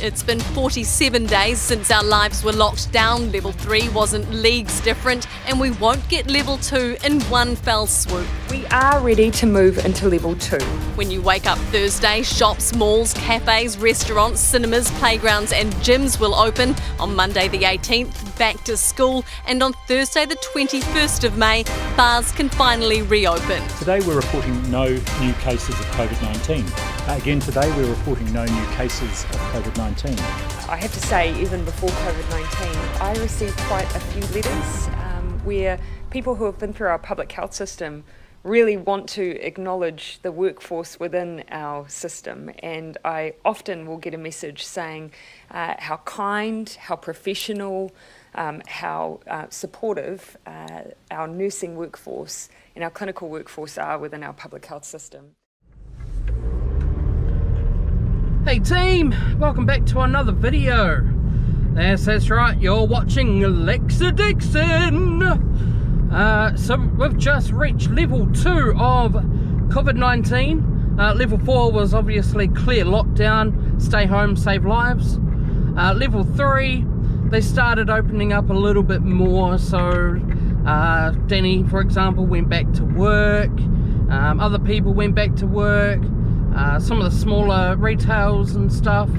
It's been 47 days since our lives were locked down. Level 3 wasn't leagues different, and we won't get Level 2 in one fell swoop. We are ready to move into Level 2. When you wake up Thursday, shops, malls, cafes, restaurants, cinemas, playgrounds and gyms will open. On Monday the 18th, back to school, and on Thursday the 21st of May, bars can finally reopen. Today we're reporting no new cases of Covid-19. Again today we're reporting no new cases of Covid-19. I have to say, even before Covid-19, I received quite a few letters where people who have been through our public health system really want to acknowledge the workforce within our system, and I often will get a message saying how kind, how professional, how supportive our nursing workforce and our clinical workforce are within our public health system. Hey team, welcome back to another video. Yes, that's right, you're watching Lexa Dixon. So we've just reached level 2 of COVID-19. Level 4 was obviously clear lockdown, stay home, save lives. Level 3, they started opening up a little bit more, so Danny, for example, went back to work. Other people went back to work. Some of the smaller retails and stuff,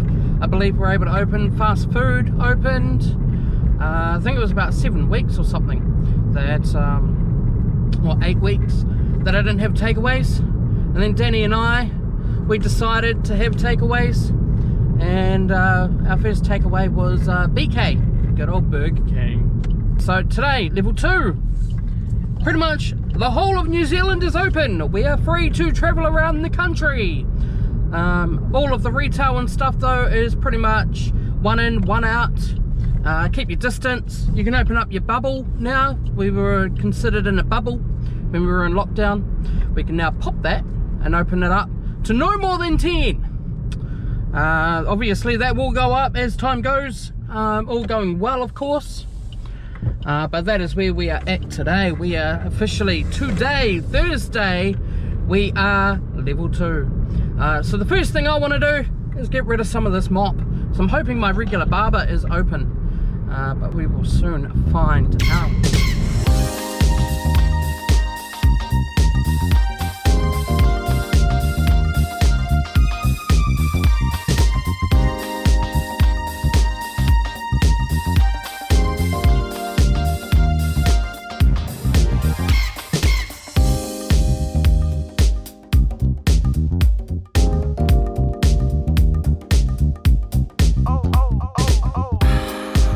I believe, were able to open. Fast food opened. I think it was about 7 weeks or something that, or 8 weeks that I didn't have takeaways. And then Danny and I, we decided to have takeaways, and our first takeaway was BK, good old Burger King. So today, level 2, pretty much the whole of New Zealand is open. We are free to travel around the country. All of the retail and stuff though is pretty much one in, one out. Keep your distance. You can open up your bubble now. We were considered in a bubble when we were in lockdown. We can now pop that and open it up to no more than 10. Obviously that will go up as time goes, all going well of course. But that is where we are at today. We are officially today, Thursday, we are level 2. So the first thing I want to do is get rid of some of this mop. So I'm hoping my regular barber is open, but we will soon find out.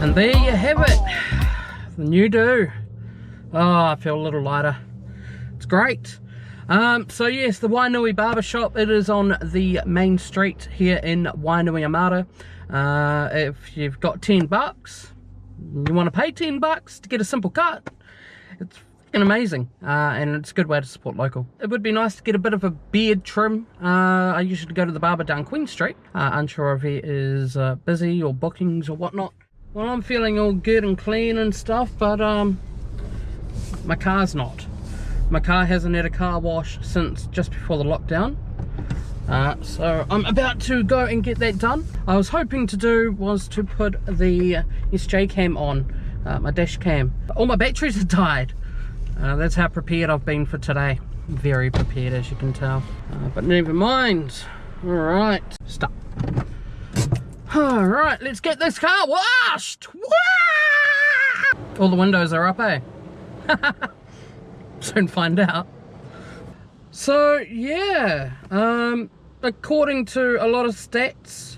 And there you have it, the new do. Oh, I feel a little lighter. It's great. So yes, the Wainui Barbershop, it is on the main street here in Wainuiomata. If you've got $10, you want to pay $10 to get a simple cut, it's fucking amazing, and it's a good way to support local. It would be nice to get a bit of a beard trim. I usually go to the barber down Queen Street. Unsure if he is busy or bookings or whatnot. Well, I'm feeling all good and clean and stuff, but my car's not. My car hasn't had a car wash since just before the lockdown. So I'm about to go and get that done. I was hoping to do was to put the SJ cam on, my dash cam. All my batteries have died. That's how prepared I've been for today. Very prepared, as you can tell. But never mind. Alright, stop. Alright, let's get this car washed! Wah! All the windows are up, eh? Soon find out. So, yeah, according to a lot of stats,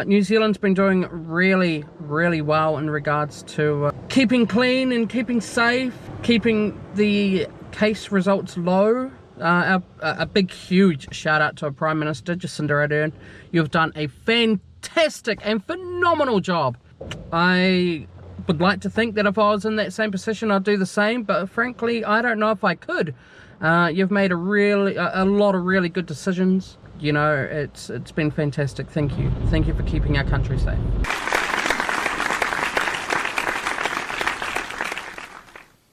New Zealand's been doing really, really well in regards to keeping clean and keeping safe, keeping the case results low. A big, huge shout out to our Prime Minister, Jacinda Ardern. You've done a fantastic and phenomenal job. I would like to think that if I was in that same position I'd do the same, but frankly I don't know if I could. You've made a lot of really good decisions. You know, it's been fantastic. Thank you for keeping our country safe.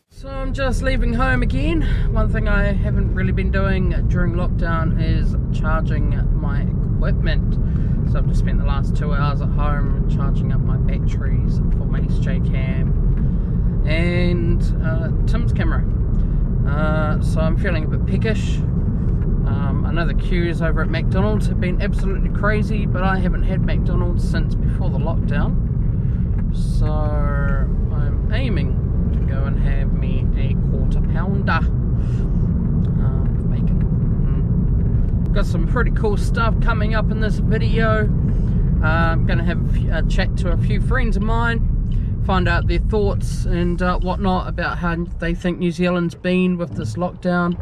So I'm just leaving home again. One thing I haven't really been doing during lockdown is charging my equipment. So I've just spent the last 2 hours at home charging up my batteries for my SJ cam and Tim's camera. So I'm feeling a bit peckish. I know the queues over at McDonald's have been absolutely crazy, but I haven't had McDonald's since before the lockdown. So I'm aiming to go and have me a quarter pounder with bacon. Got some pretty cool stuff coming up in this video. I'm going to have a chat to a few friends of mine, find out their thoughts and whatnot about how they think New Zealand's been with this lockdown.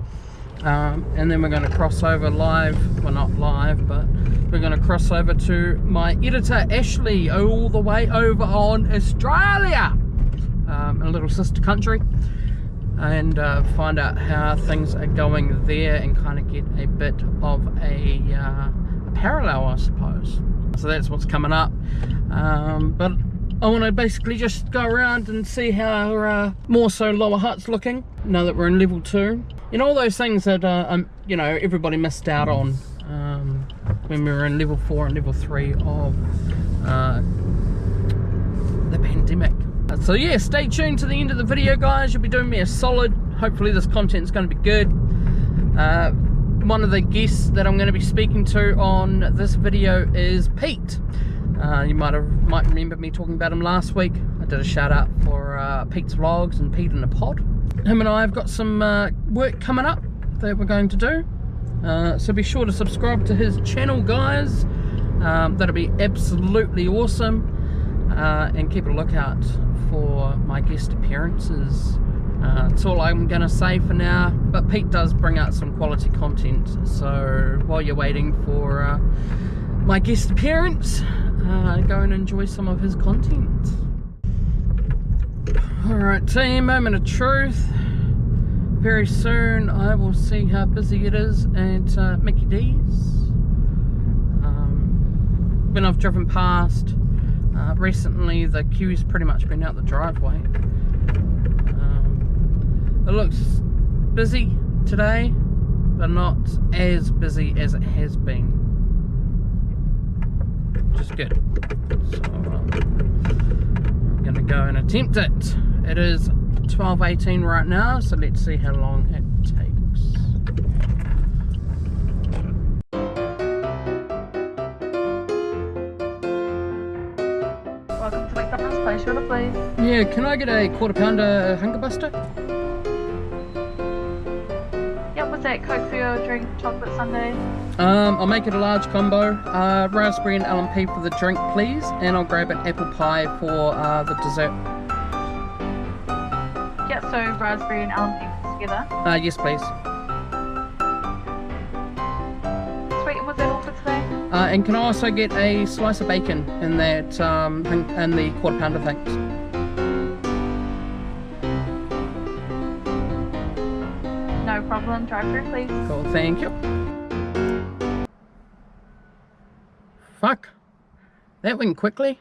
And then we're going to cross over live, well not live, but we're going to cross over to my editor Ashleigh all the way over on Australia, a little sister country, and find out how things are going there and kind of get a bit of a parallel, I suppose. So that's what's coming up, but I want to basically just go around and see how more so Lower Hutt's looking now that we're in level 2. And all those things that you know, everybody missed out on when we were in level 4 and level 3 of the pandemic. So yeah, stay tuned to the end of the video, guys. You'll be doing me a solid. Hopefully this content's going to be good. One of the guests that I'm going to be speaking to on this video is Pete. You might remember me talking about him last week. I did a shout out for Pete's Vlogs and Pete in the Pod. Him and I have got some work coming up that we're going to do. So be sure to subscribe to his channel, guys. That'll be absolutely awesome. And keep a lookout for my guest appearances. That's all I'm going to say for now. But Pete does bring out some quality content. So while you're waiting for my guest appearance, go and enjoy some of his content. Alright team, moment of truth. Very soon I will see how busy it is at Mickey D's. When I've driven past recently, the queue's pretty much been out the driveway. It looks busy today, but not as busy as it has been, which is good. So I'm gonna go and attempt it. It is 12:18 right now, so let's see how long it takes. Welcome to McDonald's. Place your order, please. Yeah, can I get a quarter pounder hunger buster? Yep, was that Coke for your drink, chocolate sundae? I'll make it a large combo. Raspberry and LMP for the drink, please, and I'll grab an apple pie for the dessert. Yeah, so raspberry and almond pieces together. Yes, please. Sweet, and was that all for today? And can I also get a slice of bacon in that thing, in the quarter pounder, thanks? No problem. Drive through, please. Cool, thank you. Fuck. That went quickly.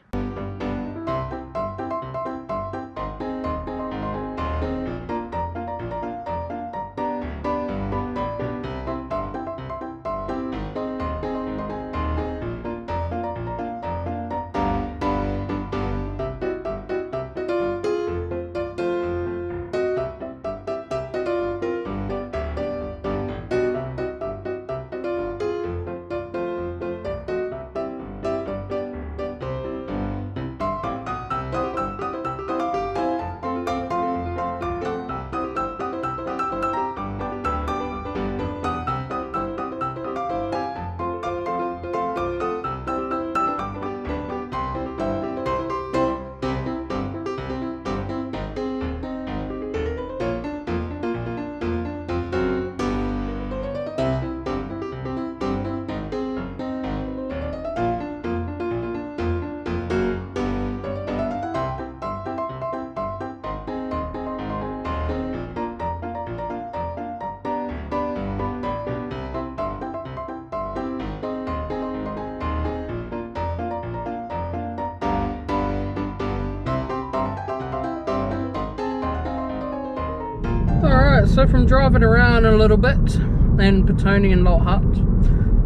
Alright, so from driving around a little bit in Petone and Lower Hutt,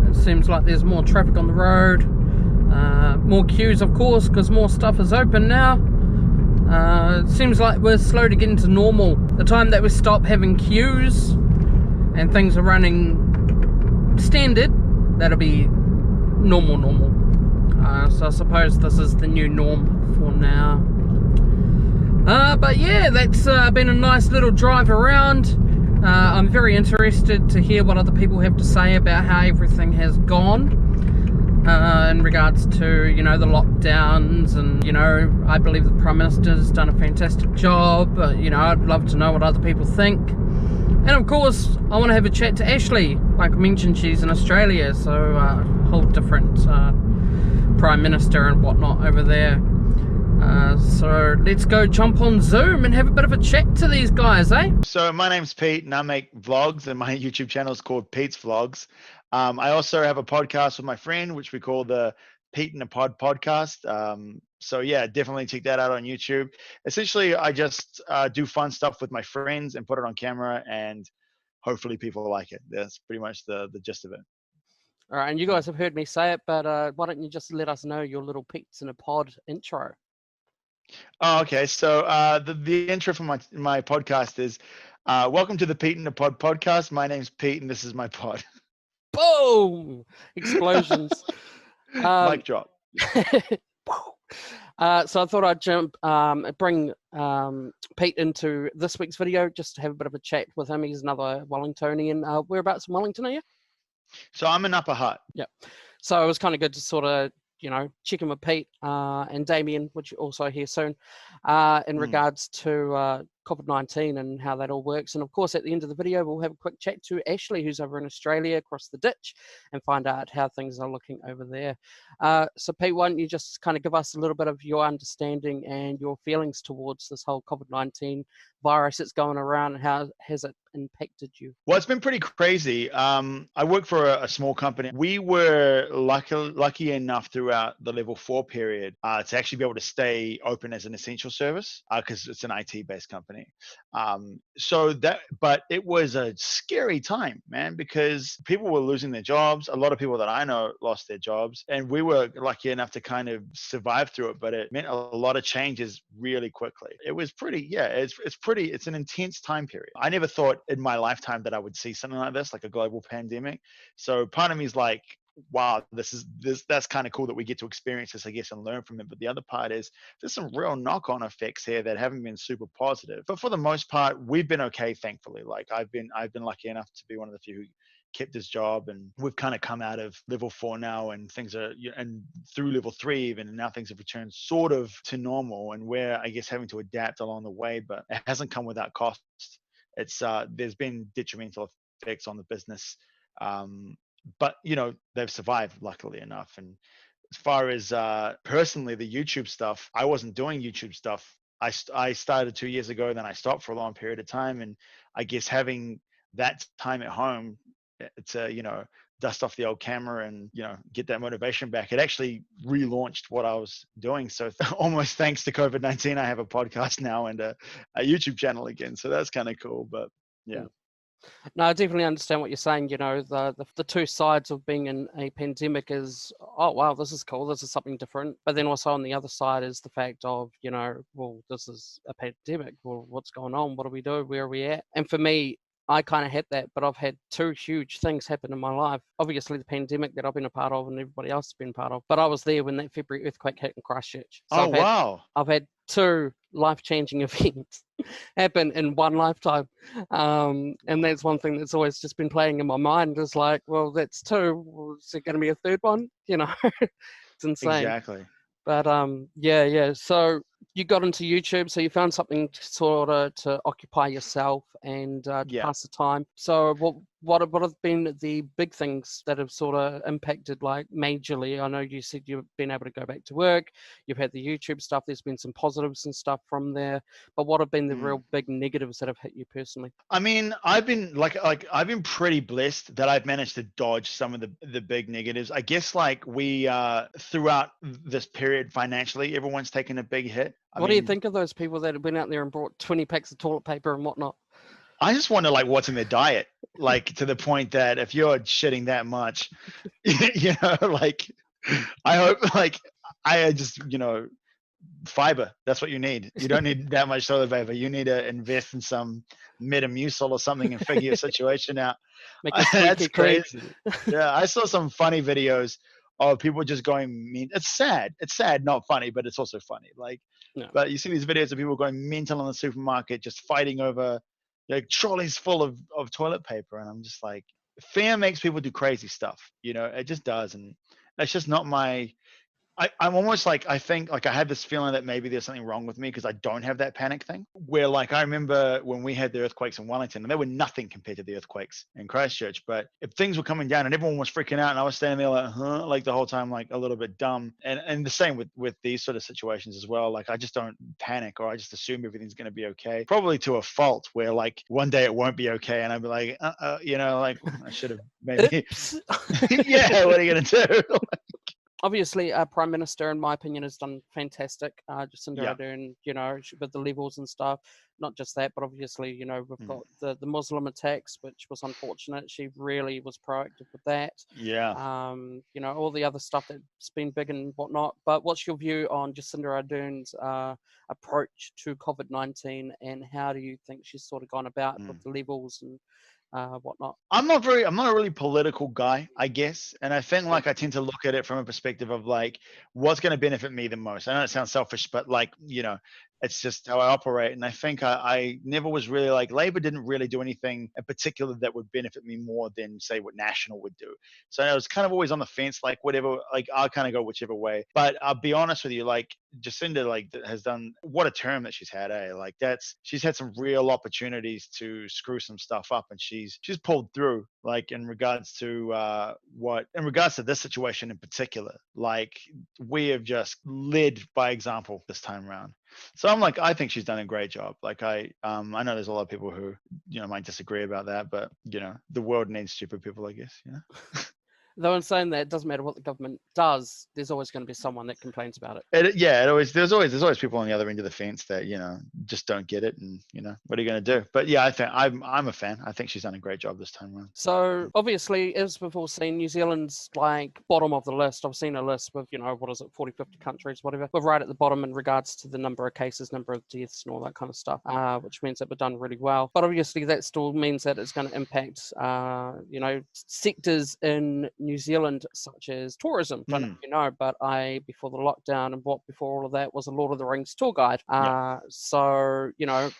it seems like there's more traffic on the road. More queues, of course, because more stuff is open now. It seems like we're slow to get into normal. The time that we stop having queues and things are running standard, that'll be normal. So I suppose this is the new norm for now. But yeah, that's been a nice little drive around. I'm very interested to hear what other people have to say about how everything has gone in regards to, you know, the lockdowns, and, you know, I believe the Prime Minister's done a fantastic job, but, you know, I'd love to know what other people think. And of course, I want to have a chat to Ashleigh. Like I mentioned, she's in Australia, so a whole different Prime Minister and whatnot over there. So let's go jump on Zoom and have a bit of a chat to these guys, eh? So my name's Pete and I make vlogs, and my YouTube channel is called Pete's Vlogs. I also have a podcast with my friend, which we call the Pete in a Pod podcast. So yeah, definitely check that out on YouTube. Essentially, I just do fun stuff with my friends and put it on camera, and hopefully people like it. That's pretty much the gist of it. All right, and you guys have heard me say it, but why don't you just let us know your little Pete's in a Pod intro? Oh, okay. So the intro for my podcast is, welcome to the Pete in a Pod podcast. My name's Pete and this is my pod. Boom! Explosions. Mic drop. So I thought I'd bring Pete into this week's video just to have a bit of a chat with him. He's another Wellingtonian. Whereabouts in Wellington are you? So I'm in Upper Hutt. Yep. So it was kind of good to sort of, you know, check in with Pete and Damian, which you also hear soon, in regards to COVID-19 and how that all works. And of course, at the end of the video, we'll have a quick chat to Ashleigh, who's over in Australia across the ditch, and find out how things are looking over there. So Pete, why don't you just kind of give us a little bit of your understanding and your feelings towards this whole COVID-19 virus that's going around, and how has it impacted you? Well, it's been pretty crazy. I work for a small company. We were lucky enough throughout the level 4 period to actually be able to stay open as an essential service because it's an IT-based company. But it was a scary time, man, because people were losing their jobs. A lot of people that I know lost their jobs, and we were lucky enough to kind of survive through it. But it meant a lot of changes really quickly. It was pretty, it's an intense time period. I never thought in my lifetime that I would see something like this, like a global pandemic. So part of me is like, wow, that's kind of cool that we get to experience this, I guess, and learn from it. But the other part is there's some real knock-on effects here that haven't been super positive. But for the most part, we've been okay, thankfully. Like I've been lucky enough to be one of the few who kept his job, and we've kind of come out of level 4 now, and things are, and through level 3 even, and now things have returned sort of to normal, and we're, I guess, having to adapt along the way, but it hasn't come without cost. It's there's been detrimental effects on the business, but you know, they've survived luckily enough. And as far as personally, the YouTube stuff, I wasn't doing YouTube stuff. I started 2 years ago, then I stopped for a long period of time, and I guess having that time at home to, you know, dust off the old camera and, you know, get that motivation back, it actually relaunched what I was doing. So almost thanks to COVID-19, I have a podcast now and a YouTube channel again. So that's kind of cool. But yeah. No, I definitely understand what you're saying. You know, the two sides of being in a pandemic is, oh, wow, this is cool. This is something different. But then also on the other side is the fact of, you know, well, this is a pandemic. Well, what's going on? What do we do? Where are we at? And for me, I kind of had that, but I've had two huge things happen in my life. Obviously, the pandemic that I've been a part of and everybody else has been part of. But I was there when that February earthquake hit in Christchurch. So wow. I've had two life-changing events happen in one lifetime. And that's one thing that's always just been playing in my mind is like, well, that's two. Well, is there going to be a third one? You know, it's insane. Exactly. But yeah. So you got into YouTube, so you found something sort of to occupy yourself and to pass the time. So what have been the big things that have sort of impacted, like, majorly? I know you said you've been able to go back to work. You've had the YouTube stuff. There's been some positives and stuff from there. But what have been the real big negatives that have hit you personally? I mean, I've been I've been pretty blessed that I've managed to dodge some of the big negatives. I guess like we throughout this period financially, everyone's taken a big hit. What do you think of those people that have been out there and brought 20 packs of toilet paper and whatnot? I just wonder, like, what's in their diet, like, to the point that if you're shitting that much, you know, like, I hope, like, I just, fiber. That's what you need. You don't need that much toilet paper. You need to invest in some Metamucil or something and figure your situation out. Make it That's squeaky clean. crazy. Yeah, I saw some funny videos of people just going mean. It's sad. It's sad, not funny, but it's also funny. Like, No. but you see these videos of people going mental in the supermarket, just fighting over like trolleys full of toilet paper, and I'm just like, fear makes people do crazy stuff. It just does, and it's just not my. I'm almost like, I think, like, I had this feeling that maybe there's something wrong with me because I don't have that panic thing. Where, like, I remember when we had the earthquakes in Wellington, and they were nothing compared to the earthquakes in Christchurch. But if things were coming down and everyone was freaking out, and I was standing there like, huh, like the whole time, like a little bit dumb. And the same with these sort of situations as well. Like, I just don't panic, or I just assume everything's going to be okay. Probably to a fault where, like, one day it won't be okay, and I'll be like, like, I should have maybe. Yeah, what are you going to do? Obviously, our Prime Minister, in my opinion, has done fantastic. Jacinda Yeah. Ardern, with the levels and stuff. Not just that, but obviously, we've got the Muslim attacks, which was unfortunate. She really was proactive with that. Yeah. All the other stuff that's been big and whatnot. But what's your view on Jacinda Ardern's approach to COVID-19, and how do you think she's sort of gone about with the levels and whatnot? I'm not a really political guy, I guess. And I think, like, I tend to look at it from a perspective of, like, what's going to benefit me the most. I know it sounds selfish, but, like, it's just how I operate. And I think I never was really, like, Labor didn't really do anything in particular that would benefit me more than, say, what National would do. So I was kind of always on the fence, like, whatever, like, I'll kind of go whichever way. But I'll be honest with you, like, Jacinda, like, has done, what a term that she's had, eh? Like, she's had some real opportunities to screw some stuff up, and she's pulled through, like, in regards to this situation in particular. Like, we have just led by example this time around. So I'm like, I think she's done a great job. Like, I know there's a lot of people who might disagree about that, but the world needs stupid people, I guess. Though in saying that, it doesn't matter what the government does, there's always going to be someone that complains about it. There's always people on the other end of the fence that just don't get it, and what are you going to do? But yeah, I think I'm a fan. I think she's done a great job this time around. So obviously, as we've all seen, New Zealand's like bottom of the list. I've seen a list with 40, 50 countries, whatever. We're right at the bottom in regards to the number of cases, number of deaths, and all that kind of stuff, which means that we've done really well. But obviously, that still means that it's going to impact sectors in New Zealand, such as tourism. Don't know if you know, but before the lockdown and before all of that was a Lord of the Rings tour guide. So,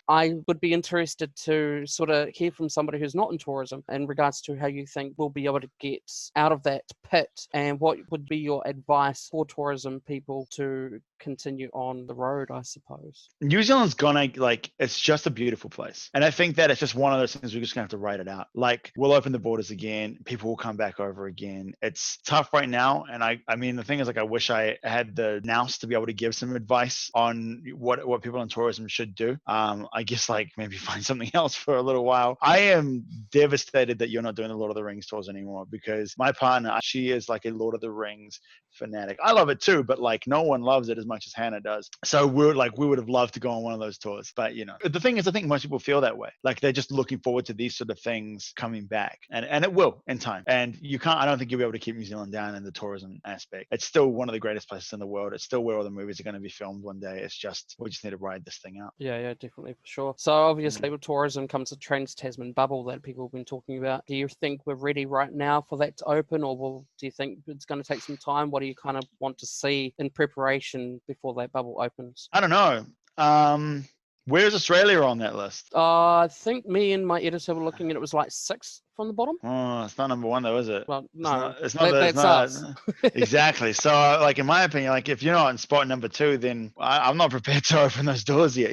I would be interested to sort of hear from somebody who's not in tourism in regards to how you think we'll be able to get out of that pit, and what would be your advice for tourism people to continue on the road, I suppose. New Zealand's gonna, like, it's just a beautiful place. And I think that it's just one of those things we're just gonna have to write it out. Like, we'll open the borders again, people will come back over again. It's tough right now. And I mean, the thing is, like, I wish I had the nous to be able to give some advice on what people in tourism should do. I guess, like, maybe find something else for a little while. I am devastated that you're not doing the Lord of the Rings tours anymore, because my partner, she is like a Lord of the Rings fanatic. I love it too, but like, no one loves it as much as Hannah does. So we would have loved to go on one of those tours. But the thing is, I think most people feel that way. Like, they're just looking forward to these sort of things coming back, and it will in time. And I don't think you'll be able to keep New Zealand down in the tourism aspect. It's still one of the greatest places in the world. It's still where all the movies are going to be filmed one day. It's just, we just need to ride this thing out. Yeah, definitely, for sure. So obviously with tourism comes the Trans-Tasman bubble that people have been talking about. Do you think we're ready right now for that to open, or do you think it's going to take some time? What do you kind of want to see in preparation before that bubble opens? I don't know. Where's Australia on that list? I think me and my editor were looking at it was like 6 from the bottom. Oh, it's not number 1 though, is it? Well, no, it's not. That's us. Exactly. So, like, in my opinion, like, if you're not in spot number 2, then I'm not prepared to open those doors yet.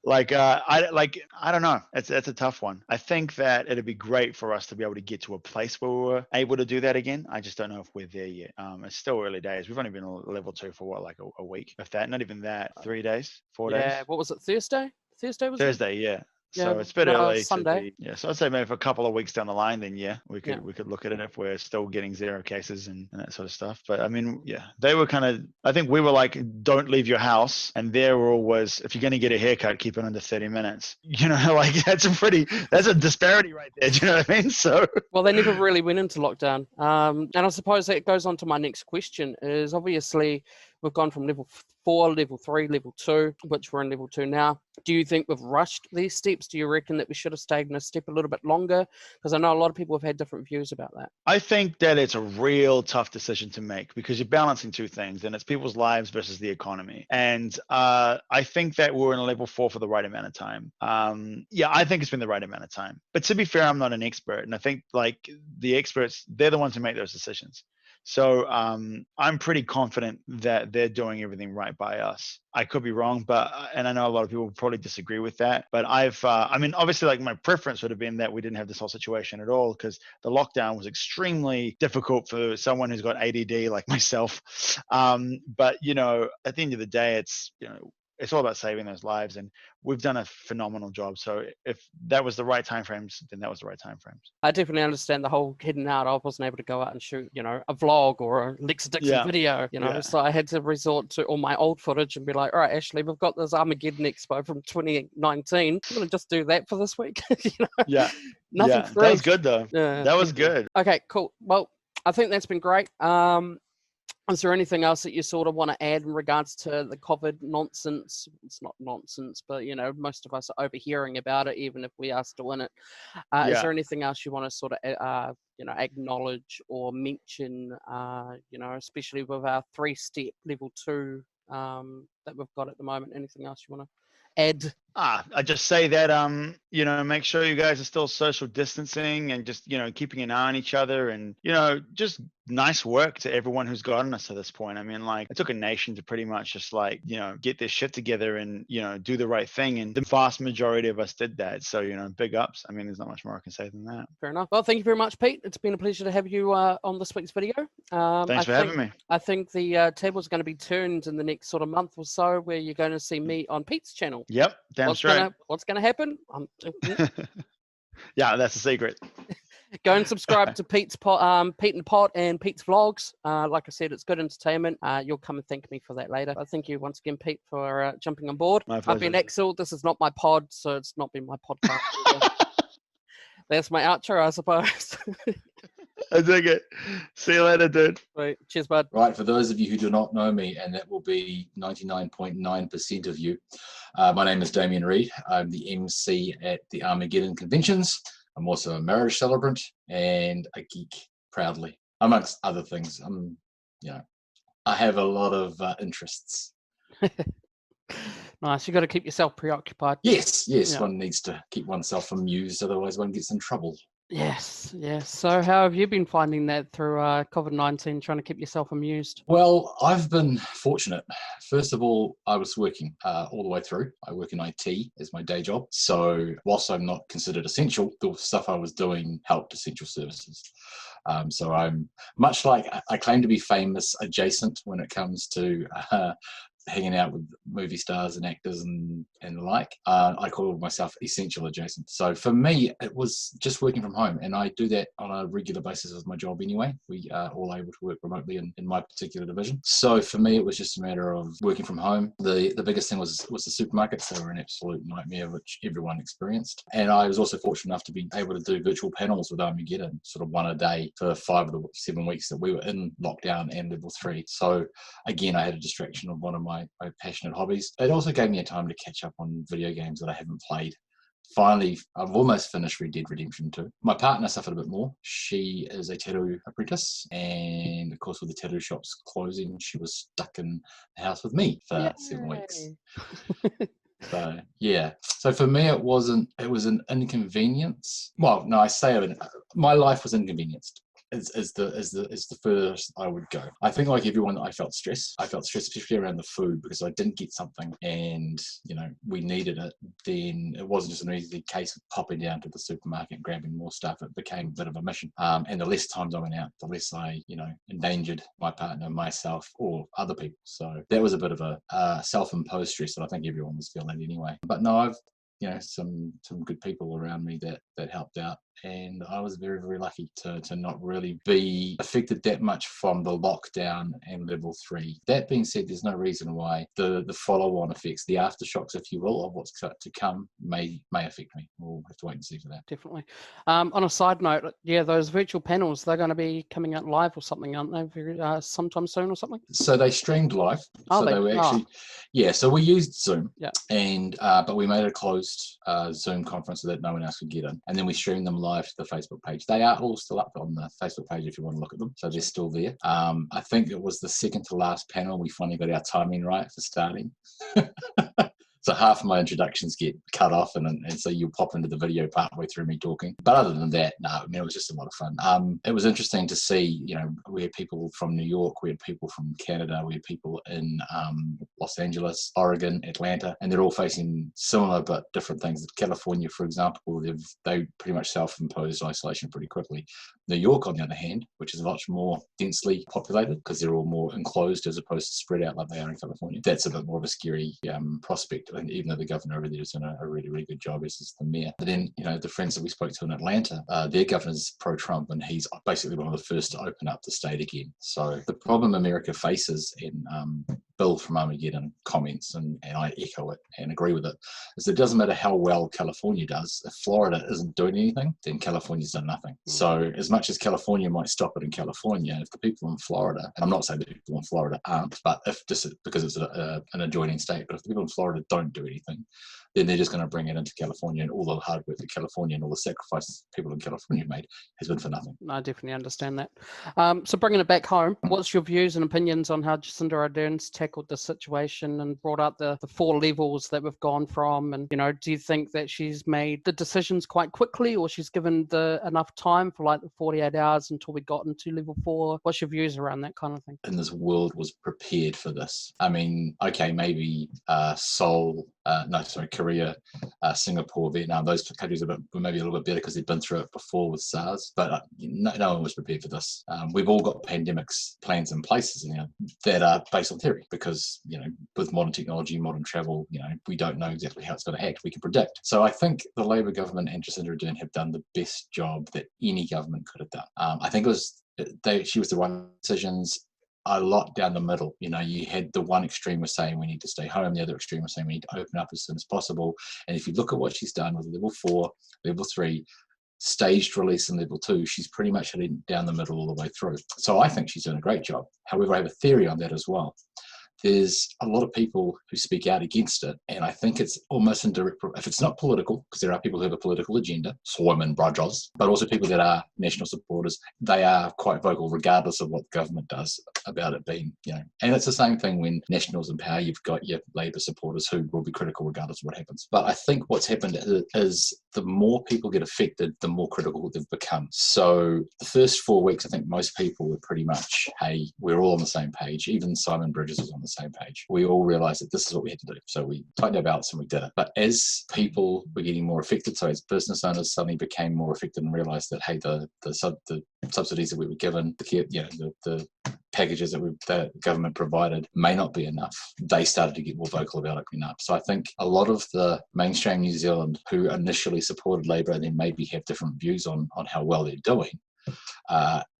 Like, I don't know. It's a tough one. I think that it'd be great for us to be able to get to a place where we're able to do that again. I just don't know if we're there yet. It's still early days. We've only been on level 2 for what, like a week, if that. Not even that. 3 days, 4 days. Yeah. What was it? Thursday? Thursday was Thursday, it? yeah. So it's a bit early Sunday. to be, so I'd say maybe for a couple of weeks down the line, then we Yeah. could look at it if we're still getting 0 cases and that sort of stuff. But I mean, they were kind of, I think we were like, don't leave your house, and their rule was, if you're going to get a haircut, keep it under 30 minutes. Like that's a disparity right there. Do you know what I mean? So well, they never really went into lockdown, and I suppose that goes on to my next question. Is obviously we've gone from level 4, level 3, level 2, which we're in level 2 now. Do you think we've rushed these steps? Do you reckon that we should have stayed in a step a little bit longer? Because I know a lot of people have had different views about that. I think that it's a real tough decision to make, because you're balancing two things, and it's people's lives versus the economy. And I think that we're in a level 4 for the right amount of time. I think it's been the right amount of time. But to be fair, I'm not an expert, and I think like the experts, they're the ones who make those decisions. So I'm pretty confident that they're doing everything right by us. I could be wrong, and I know a lot of people probably disagree with that. But I mean, obviously, like my preference would have been that we didn't have this whole situation at all, because the lockdown was extremely difficult for someone who's got ADD like myself. But at the end of the day, it's all about saving those lives, and we've done a phenomenal job. So if that was the right timeframes, then that was the right timeframes. I definitely understand the whole heading out. I wasn't able to go out and shoot, a vlog or a Lexa Dixon video, so I had to resort to all my old footage and be like, all right, Ashleigh, we've got this Armageddon Expo from 2019. I'm going to just do that for this week. Yeah. Nothing That was good though. Yeah. That was good. Okay, cool. Well, I think that's been great. Is there anything else that you sort of want to add in regards to the COVID nonsense? It's not nonsense, but most of us are overhearing about it, even if we are still in it. Is there anything else you want to sort of, acknowledge or mention? Especially with our 3-step level 2 that we've got at the moment. Anything else you want to add? I just say that make sure you guys are still social distancing, and just keeping an eye on each other, and just nice work to everyone who's gotten us to this point. I mean, like, it took a nation to pretty much just like get this shit together and do the right thing, and the vast majority of us did that. So big ups. I mean, there's not much more I can say than that. Fair enough. Well, thank you very much, Pete. It's been a pleasure to have you on this week's video. Thanks for having me. I think the table's going to be turned in the next sort of month or so, where you're going to see me on Pete's channel. Yep, damn straight. What's going to happen? Yeah, that's a secret. Go and subscribe to Pete and Pot and Pete's vlogs. Like I said, it's good entertainment. You'll come and thank me for that later. But thank you once again, Pete, for jumping on board. My pleasure. I've been Axel. This is not my pod, so it's not been my podcast. That's my outro, I suppose. I dig it. See you later, dude. Right. Cheers, bud. Right, for those of you who do not know me, and that will be 99.9% of you, my name is Damian Reid. I'm the MC at the Armageddon Conventions. I'm also a marriage celebrant and a geek, proudly, amongst other things. I have a lot of interests. Nice. You got to keep yourself preoccupied. Yes. Yeah. One needs to keep oneself amused, otherwise one gets in trouble. Yes. So how have you been finding that through COVID-19, trying to keep yourself amused? Well, I've been fortunate. First of all, I was working all the way through. I work in IT as my day job. So whilst I'm not considered essential, the stuff I was doing helped essential services. So I'm much like, I claim to be famous adjacent when it comes to hanging out with movie stars and actors and the like. I call myself essential adjacent. So for me, it was just working from home, and I do that on a regular basis as my job anyway. We are all able to work remotely in my particular division. So for me, it was just a matter of working from home. The biggest thing was the supermarkets. They were an absolute nightmare, which everyone experienced. And I was also fortunate enough to be able to do virtual panels with Armageddon, sort of one a day for 5 of the 7 weeks that we were in lockdown and level 3. So again, I had a distraction of one of my passionate hobbies. It also gave me a time to catch up on video games that I haven't played. Finally, I've almost finished Red Dead Redemption 2. My partner suffered a bit more. She is a tattoo apprentice, and of course with the tattoo shops closing, she was stuck in the house with me for 7 weeks. So yeah. So for me, it was an inconvenience. Well, no, I say my life was inconvenienced. Is the furthest I would go. I think like everyone, I felt stress. I felt stress, especially around the food, because I didn't get something and we needed it. Then it wasn't just an easy case of popping down to the supermarket and grabbing more stuff. It became a bit of a mission. And the less times I went out, the less I endangered my partner, myself, or other people. So that was a bit of a self-imposed stress that I think everyone was feeling anyway. But no, some good people around me that helped out. And I was very, very lucky to not really be affected that much from the lockdown and level 3. That being said, there's no reason why the follow-on effects, the aftershocks, if you will, of what's to come may affect me. We'll have to wait and see for that. Definitely. On a side note, yeah, those virtual panels, they're going to be coming out live or something, aren't they? Sometime soon or something? So they streamed live. Oh, so they were actually, yeah, so we used Zoom. Yeah. And but we made a closed Zoom conference so that no one else could get in. And then we streamed them live to the Facebook page. They are all still up on the Facebook page if you want to look at them. So they're still there. I think it was the second to last panel we finally got our timing right for starting. So half of my introductions get cut off, and so you pop into the video partway through me talking. But other than that, no, I mean, it was just a lot of fun. It was interesting to see, we had people from New York, we had people from Canada, we had people in Los Angeles, Oregon, Atlanta, and they're all facing similar but different things. California, for example, they pretty much self-imposed isolation pretty quickly. New York, on the other hand, which is much more densely populated because they're all more enclosed as opposed to spread out like they are in California. That's a bit more of a scary prospect. And even though the governor over there is doing a really, really good job, as is the mayor. But then, the friends that we spoke to in Atlanta, their governor's pro-Trump, and he's basically one of the first to open up the state again. So the problem America faces, in Bill from Armageddon comments, and I echo it and agree with it, is that it doesn't matter how well California does. If Florida isn't doing anything, then California's done nothing. So as much as California might stop it in California, if the people in Florida, and I'm not saying the people in Florida aren't, but if just because it's an adjoining state, but if the people in Florida don't do anything, then they're just going to bring it into California, and all the hard work that California and all the sacrifices people in California made has been for nothing. I definitely understand that. So bringing it back home, what's your views and opinions on how Jacinda Ardern's tackled the situation and brought out the 4 levels that we've gone from? And, do you think that she's made the decisions quite quickly, or she's given enough time for like the 48 hours until we got into level 4? What's your views around that kind of thing? And this world was prepared for this. I mean, okay, maybe Korea, Singapore, Vietnam, those countries were maybe a little bit better because they'd been through it before with SARS, but no one was prepared for this. We've all got pandemics plans in places that are based on theory because, with modern technology, modern travel, we don't know exactly how it's going to act. We can predict. So I think the Labour government and Jacinda Ardern have done the best job that any government could have done. I think she was the right decisions. A lot down the middle. You had the one extreme was saying we need to stay home, the other extreme was saying we need to open up as soon as possible. And if you look at what she's done with level 4, level 3, staged release and level 2, she's pretty much heading down the middle all the way through. So I think she's doing a great job. However, I have a theory on that as well. There's a lot of people who speak out against it, and I think it's almost indirect. If it's not political, because there are people who have a political agenda, Swim Brothers, but also people that are national supporters, they are quite vocal regardless of what the government does about it being, and it's the same thing when National's in power. You've got your Labour supporters who will be critical regardless of what happens. But I think what's happened is the more people get affected, the more critical they've become. So the first 4 weeks, I think most people were pretty much, hey, we're all on the same page. Even Simon Bridges was on the same page. We all realized that this is what we had to do. So we tightened our belts and we did it. But as people were getting more affected, so as business owners suddenly became more affected and realized that, hey, the subsidies that we were given, the packages that the government provided may not be enough, they started to get more vocal about opening up. So I think a lot of the mainstream New Zealand who initially supported Labour and then maybe have different views on how well they're doing,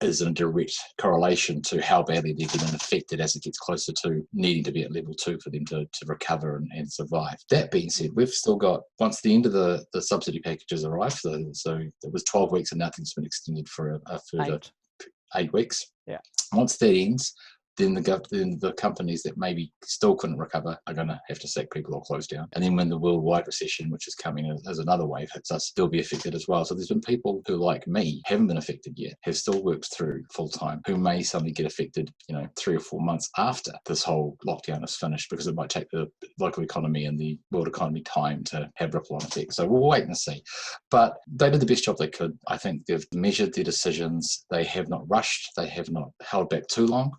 is in a direct correlation to how badly they're getting affected as it gets closer to needing to be at level 2 for them to recover and survive. That being said, we've still got, once the end of the subsidy packages arrive, so it was 12 weeks and nothing's been extended for a further 8 weeks. Yeah. Once that ends, then the companies that maybe still couldn't recover are going to have to sack people or close down. And then when the worldwide recession, which is coming as another wave, hits us, they'll be affected as well. So there's been people who, like me, haven't been affected yet, have still worked through full time, who may suddenly get affected, 3 or 4 months after this whole lockdown is finished, because it might take the local economy and the world economy time to have ripple-on effects. So we'll wait and see. But they did the best job they could. I think they've measured their decisions. They have not rushed. They have not held back too long.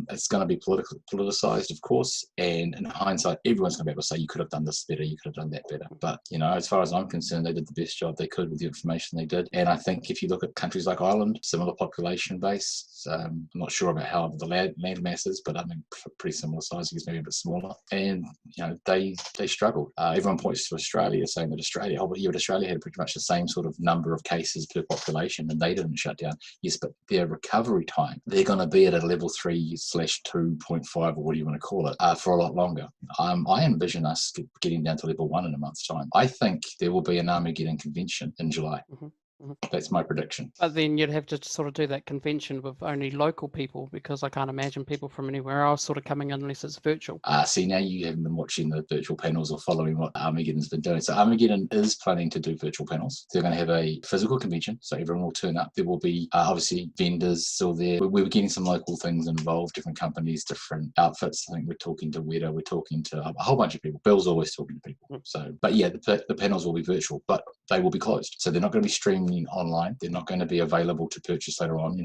It's going to be politicized, of course, and in hindsight, everyone's going to be able to say you could have done this better, you could have done that better. But, you know, as far as I'm concerned, they did the best job they could with the information they did. And I think if you look at countries like Ireland, similar population base, I'm not sure about how the land mass is, but I mean, pretty similar size, I guess maybe a bit smaller. And, you know, they struggled. Everyone points to Australia, saying that Australia had pretty much the same sort of number of cases per population, and they didn't shut down. Yes, but their recovery time, they're going to be at a level 3/2.5, or what do you want to call it, for a lot longer. I envision us getting down to level 1 in a month's time. I think there will be an Armageddon convention in July. That's my prediction. But then you'd have to sort of do that convention with only local people, because I can't imagine people from anywhere else sort of coming in unless it's virtual. See, now you haven't been watching the virtual panels or following what Armageddon's been doing. So Armageddon is planning to do virtual panels. They're going to have a physical convention, so everyone will turn up. There will be obviously vendors still there. We're getting some local things involved, different companies, different outfits. I think we're talking to Weta, we're talking to a whole bunch of people. Bill's always talking to people. So, but yeah, the panels will be virtual, but they will be closed. So they're not going to be streaming online. They're not going to be available to purchase later on. You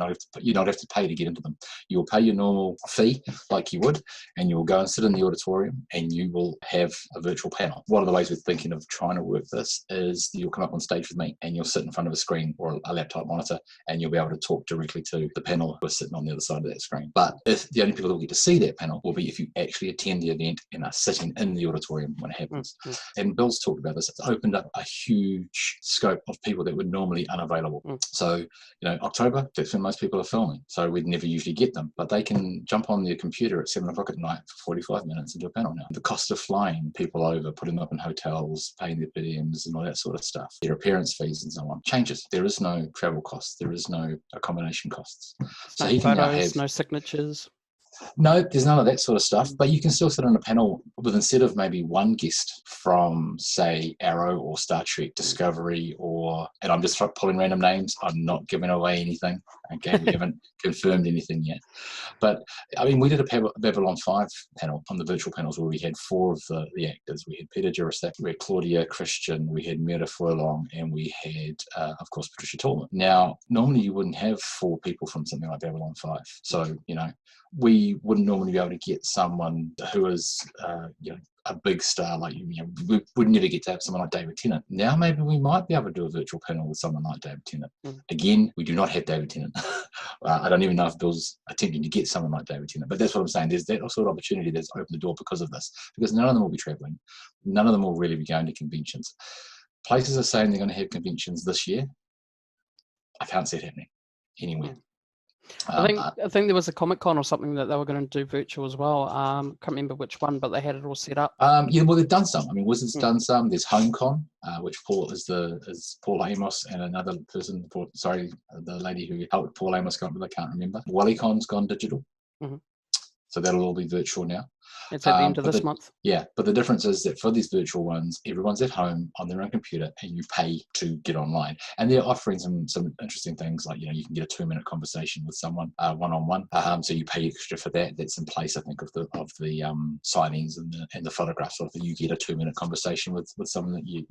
don't have to pay to get into them. You will pay your normal fee like you would, and you will go and sit in the auditorium and you will have a virtual panel. One of the ways we're thinking of trying to work this is you'll come up on stage with me and you'll sit in front of a screen or a laptop monitor, and you'll be able to talk directly to the panel who are sitting on the other side of that screen. But if the only people that will get to see that panel will be if you actually attend the event and are sitting in the auditorium when it happens. And Bill's talked about this. It's opened up a huge scope of people that were normally unavailable. So, you know, October, that's when most people are filming. So we'd never usually get them, but they can jump on their computer at 7 o'clock at night for 45 minutes and do a panel now. The cost of flying people over, putting them up in hotels, paying their per diems and all that sort of stuff, their appearance fees and so on, changes. There is no travel costs. There is no accommodation costs. So no he can photos, now have... no signatures. No, there's none of that sort of stuff, but you can still sit on a panel with, instead of maybe one guest from, say, Arrow or Star Trek Discovery, and I'm just pulling random names, I'm not giving away anything, okay, we haven't confirmed anything yet. But, I mean, we did a Babylon 5 panel on the virtual panels where we had 4 of the actors. We had Peter Jurasek, we had Claudia Christian, we had Mira Furlong, and we had, of course, Patricia Tallman. Now, normally you wouldn't have 4 people from something like Babylon 5, so, you know, we wouldn't normally be able to get someone who is, you know, a big star like you know, we would never get to have someone like David Tennant. Now maybe we might be able to do a virtual panel with someone like David Tennant. Again, we do not have David Tennant. I don't even know if Bill's attempting to get someone like David Tennant, but that's what I'm saying. There's that sort of opportunity that's opened the door because of this, because none of them will be traveling. None of them will really be going to conventions. Places are saying they're going to have conventions this year. I can't see it happening anywhere. I think there was a Comic-Con or something that they were going to do virtual as well. Can't remember which one, but they had it all set up. Yeah, well, they've done some. I mean, Wizards done some. There's HomeCon, which Paul is Paul Amos and another person. The lady who helped Paul Amos come up with, I can't remember. Wellington's gone digital, so that'll all be virtual now. It's at the end of this month. Yeah, but the difference is that for these virtual ones, everyone's at home on their own computer and you pay to get online. And they're offering some interesting things like, you know, you can get a 2-minute conversation with someone one-on-one. So you pay extra for that. That's in place, I think, of the signings and the photographs. So you get a 2-minute conversation with someone that you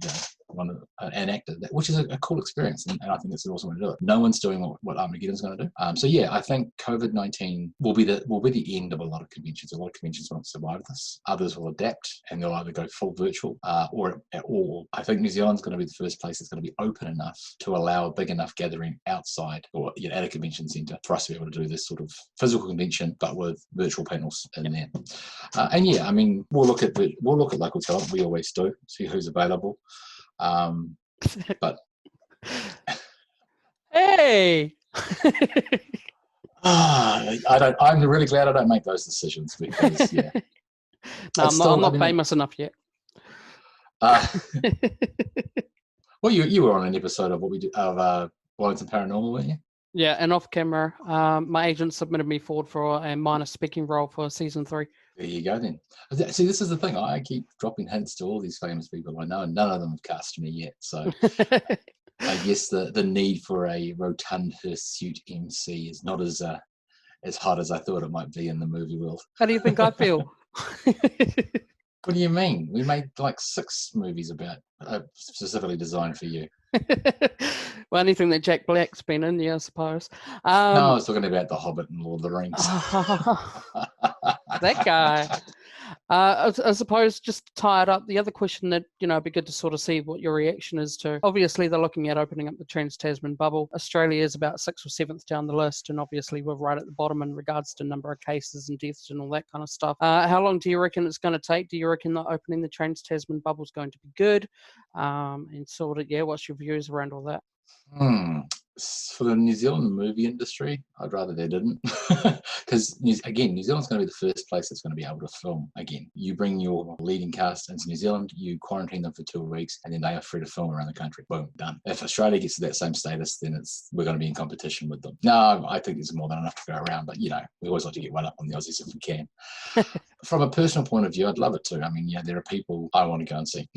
know, an actor, which is a cool experience. And I think that's an awesome way to do it. No one's doing what Armageddon's going to do. So yeah, I think COVID-19 will be the end of a lot of conventions. A lot of conventions won't survive this. Others will adapt and they'll either go full virtual or I think New Zealand's going to be the first place that's going to be open enough to allow a big enough gathering outside or at a convention centre for us to be able to do this sort of physical convention but with virtual panels in there. And yeah, I mean, we'll look at local talent. We always do, see who's available. But hey. I'm really glad I don't make those decisions because yeah. No, I'm not famous enough yet. Well, you were on an episode of Wellington Paranormal, weren't you? Yeah, and off camera, my agent submitted me forward for a minor speaking role for season 3. There you go then. See, this is the thing. I keep dropping hints to all these famous people I know, and none of them have cast me yet. So I guess the need for a rotund hirsute MC is not as hot as I thought it might be in the movie world. How do you think I feel? What do you mean? We made like 6 movies about specifically designed for you. Well, anything that Jack Black's been in, yeah, I suppose. No, I was talking about The Hobbit and Lord of the Rings. That guy. I suppose just to tie it up, the other question that, it'd be good to sort of see what your reaction is to. Obviously, they're looking at opening up the Trans-Tasman bubble. Australia is about 6th or 7th down the list, and obviously we're right at the bottom in regards to number of cases and deaths and all that kind of stuff. How long do you reckon it's going to take? Do you reckon that opening the Trans-Tasman bubble is going to be good? And sort of, what's your views around all that? For the New Zealand movie industry, I'd rather they didn't. Because, again, New Zealand's going to be the first place that's going to be able to film again. You bring your leading cast into New Zealand, you quarantine them for 2 weeks, and then they are free to film around the country. Boom, done. If Australia gets to that same status, then we're going to be in competition with them. No, I think there's more than enough to go around, but, we always like to get one up on the Aussies if we can. From a personal point of view, I'd love it too. I mean, there are people I want to go and see,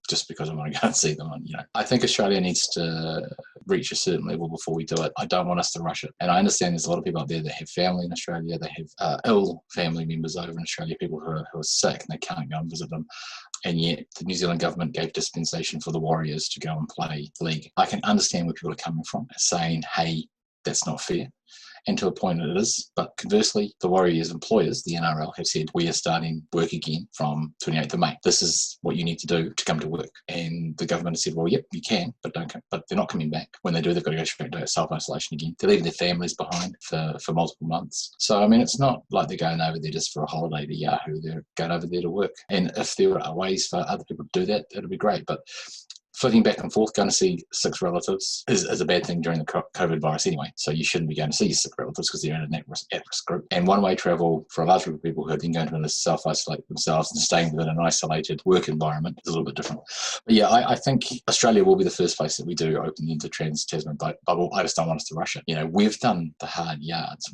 just because I want to go and see them. And, I think Australia needs to reach a certain level before we do it. I don't want us to rush it. And I understand there's a lot of people out there that have family in Australia. They have ill family members over in Australia, people who are sick and they can't go and visit them. And yet the New Zealand government gave dispensation for the Warriors to go and play league. I can understand where people are coming from, saying, hey, that's not fair. And to a point it is, but conversely, the Warriors employers, the NRL, have said we are starting work again from 28th of May. This is what you need to do to come to work. And the government has said, well, yep, you can, but don't come. But they're not coming back. When they do, they've got to go straight to self-isolation again. They're leaving their families behind for multiple months. So, I mean, it's not like they're going over there just for a holiday to Yahoo. They're going over there to work. And if there are ways for other people to do that, it'll be great. But flitting back and forth, going to see 6 relatives is a bad thing during the COVID virus anyway. So you shouldn't be going to see your 6 relatives because they're in an at-risk group. And one-way travel for a large group of people who are then going to self-isolate themselves and staying within an isolated work environment is a little bit different. But yeah, I think Australia will be the first place that we do open the Trans-Tasman bubble. I just don't want us to rush it. We've done the hard yards.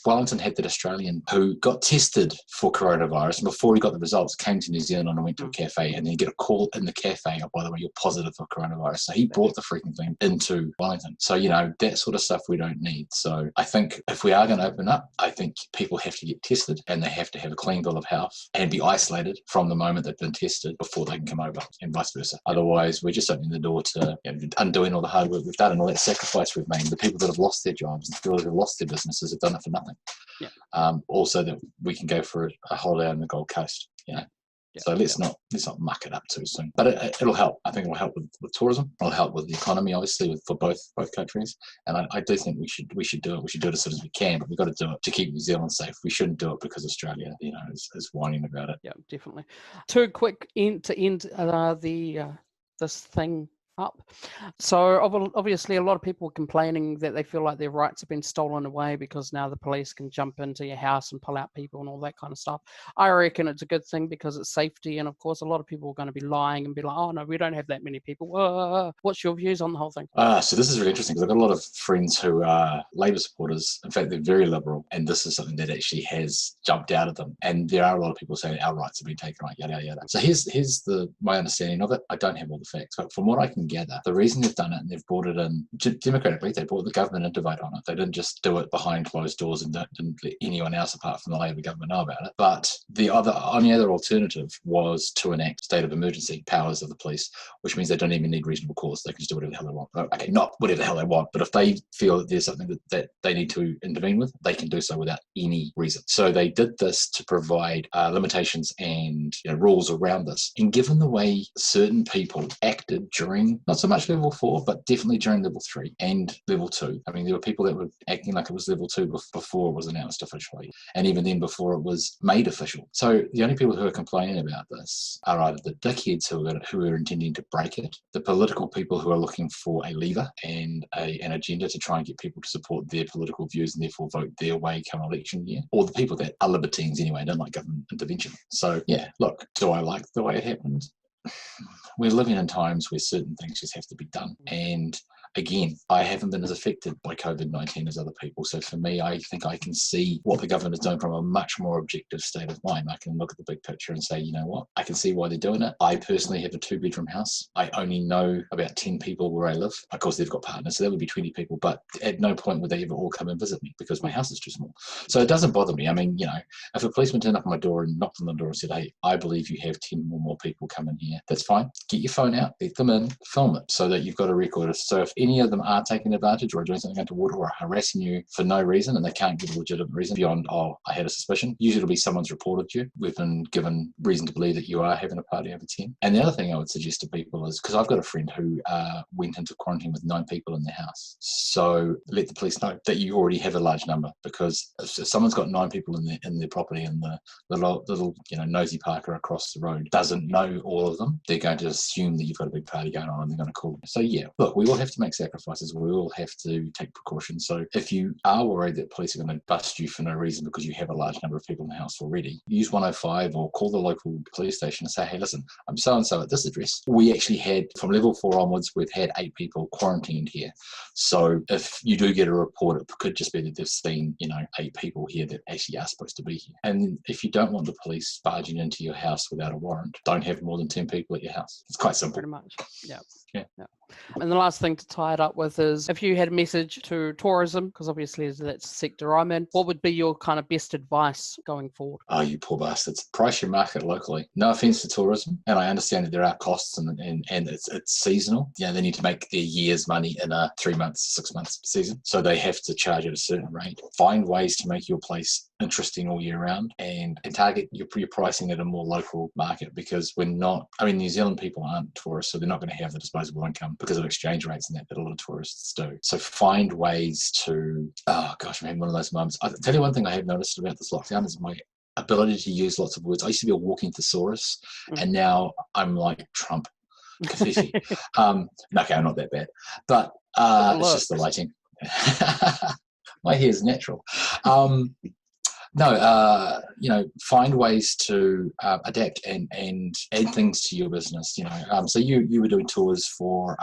Wellington had that Australian who got tested for coronavirus, and before he got the results, came to New Zealand and went to a cafe, and then get a call in the cafe, oh, by the way, you're positive for coronavirus. So he brought the freaking thing into Wellington. So, that sort of stuff we don't need. So I think if we are going to open up, I think people have to get tested and they have to have a clean bill of health and be isolated from the moment they've been tested before they can come over, and vice versa. Otherwise, we're just opening the door to undoing all the hard work we've done and all that sacrifice we've made. The people that have lost their jobs and the people that have lost their businesses have done it for nothing. Yeah. Also that we can go for a holiday on the Gold Coast, So let's not muck it up too soon. But it'll help. I think it'll help with tourism. It'll help with the economy, obviously, for both countries. And I do think we should do it. We should do it as soon as we can. But we've got to do it to keep New Zealand safe. We shouldn't do it because Australia, is whining about it. Yeah, definitely. Too quick to end this thing up. So obviously a lot of people are complaining that they feel like their rights have been stolen away because now the police can jump into your house and pull out people and all that kind of stuff. I reckon it's a good thing because it's safety, and of course a lot of people are going to be lying and be like, oh no, we don't have that many people. What's your views on the whole thing? So this is really interesting because I've got a lot of friends who are Labour supporters. In fact, they're very liberal, and this is something that actually has jumped out of them. And there are a lot of people saying our rights have been taken away, yada, yada, yada. So here's my understanding of it. I don't have all the facts, but from what I can gather, the reason they've done it and they've brought it in democratically, they brought the government in to vote on it. They didn't just do it behind closed doors and didn't let anyone else apart from the Labour government know about it. But the only other alternative was to enact state of emergency powers of the police, which means they don't even need reasonable cause. They can just do whatever the hell they want. Okay, not whatever the hell they want, but if they feel that there's something that they need to intervene with, they can do so without any reason. So they did this to provide limitations and rules around this. And given the way certain people acted during, not so much level 4, but definitely during level 3 and level 2. I mean, there were people that were acting like it was level 2 before it was announced officially, and even then before it was made official. So the only people who are complaining about this are either the dickheads who are intending to break it, the political people who are looking for a lever and an agenda to try and get people to support their political views and therefore vote their way come election year, or the people that are libertines anyway, don't like government intervention. So yeah, look, do I like the way it happened? we're living in times where certain things just have to be done. And again, I haven't been as affected by COVID-19 as other people. So for me, I think I can see what the government is doing from a much more objective state of mind. I can look at the big picture and say, you know what, I can see why they're doing it. I personally have a 2-bedroom house. I only know about 10 people where I live. Of course, they've got partners, so that would be 20 people. But at no point would they ever all come and visit me because my house is too small. So it doesn't bother me. I mean, you know, if a policeman turned up on my door and knocked on the door and said, hey, I believe you have 10 or more people come in here, that's fine. Get your phone out, let them in, film it so that you've got a record. So if any of them are taking advantage or doing something untoward or harassing you for no reason and they can't give a legitimate reason beyond, oh, I had a suspicion, usually it'll be someone's reported you. We've been given reason to believe that you are having a party over 10. And the other thing I would suggest to people is, because I've got a friend who went into quarantine with 9 people in their house. So let the police know that you already have a large number, because if someone's got 9 people in their property and the little you know, nosy Parker across the road doesn't know all of them, they're going to assume that you've got a big party going on and they're going to call you. So yeah, look, we all have to make sacrifices. We all have to take precautions. So if you are worried that police are going to bust you for no reason because you have a large number of people in the house already, use 105 or call the local police station and say, hey, listen, I'm so-and-so at this address. We actually had, from level 4 onwards, we've had 8 people quarantined here. So if you do get a report, it could just be that they've seen, you know, 8 people here that actually are supposed to be here. And if you don't want the police barging into your house without a warrant, don't have more than 10 people at your house. It's quite simple. Pretty much. Yeah. Yeah. And the last thing to tie it up with is, if you had a message to tourism, because obviously that's the sector I'm in, what would be your kind of best advice going forward? Oh, you poor bastards. Price your market locally. No offense to tourism. And I understand that there are costs and it's seasonal. You know, they need to make their year's money in a 3 months, 6 months season. So they have to charge at a certain rate. Find ways to make your place interesting all year round and target your pricing at a more local market, because we're not, I mean, New Zealand people aren't tourists, so they're not going to have the disposable income because of exchange rates and that a lot of tourists do. So find ways to, oh gosh, I'm having one of those moments. I'll tell you one thing I have noticed about this lockdown is my ability to use lots of words. I used to be a walking thesaurus, and now I'm like Trump. Okay, I'm not that bad, but it's just the lighting. My hair is natural. You know, find ways to adapt and add things to your business. You know, so you were doing tours for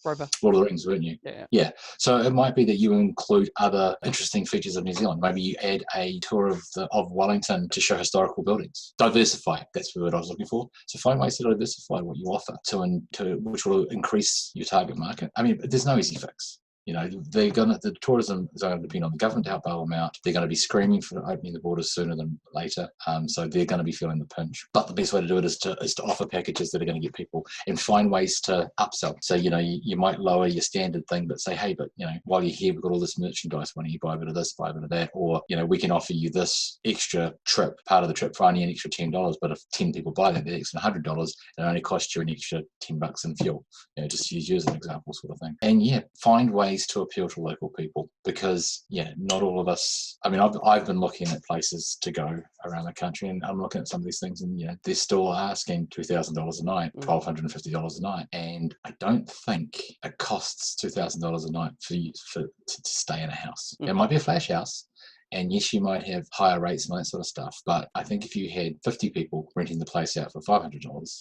Lord of the Rings, weren't you? Yeah. So it might be that you include other interesting features of New Zealand. Maybe you add a tour of Wellington to show historical buildings. Diversify. That's the word I was looking for. So find ways to diversify what you offer to which will increase your target market. I mean, there's no easy fix. You know, the tourism is going to depend on the government to help bail them out. They're going to be screaming for opening the borders sooner than later. So they're going to be feeling the pinch. But the best way to do it is to offer packages that are going to get people, and find ways to upsell. So, you know, you might lower your standard thing, but say, hey, but, you know, while you're here, we've got all this merchandise. Why don't you buy a bit of this, buy a bit of that? Or, you know, we can offer you this extra trip, part of the trip for only an extra $10. But if 10 people buy that, that's $100. It only costs you an extra $10 in fuel. You know, just use you as an example, sort of thing. And yeah, find ways to appeal to local people, because not all of us, I mean, I've been looking at places to go around the country, and I'm looking at some of these things, and they're still asking $2,000 a night, $1,250 a night, and I don't think it costs $2,000 a night for you to stay in a house. It might be a flash house, and yes, you might have higher rates and that sort of stuff. But I think if you had 50 people renting the place out for $500,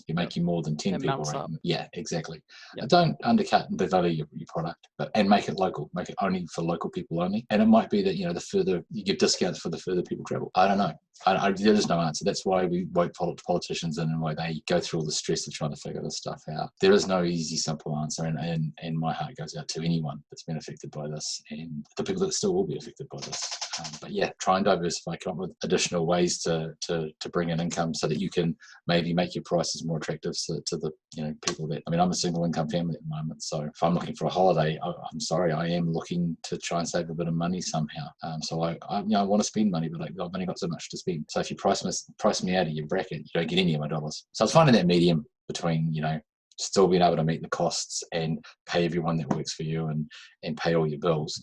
you make you more than 10 people renting. Yeah, exactly. Yep. Don't undercut and devalue your product, and make it local. Make it only for local people only. And it might be that, the further you give discounts for the further people travel. I don't know. There is no answer. That's why we vote politicians in, and why they go through all the stress of trying to figure this stuff out. There is no easy, simple answer, and my heart goes out to anyone that's been affected by this, and the people that still will be affected by this. But yeah, try and diversify, come up with additional ways to bring in income, so that you can maybe make your prices more attractive to the people that, I mean, I'm a single income family at the moment, so if I'm looking for a holiday, I'm sorry, I am looking to try and save a bit of money somehow. So I want to spend money, but I've only got so much to spend. So if you price me out of your bracket, you don't get any of my dollars. So I was finding that medium between, still being able to meet the costs and pay everyone that works for you and pay all your bills,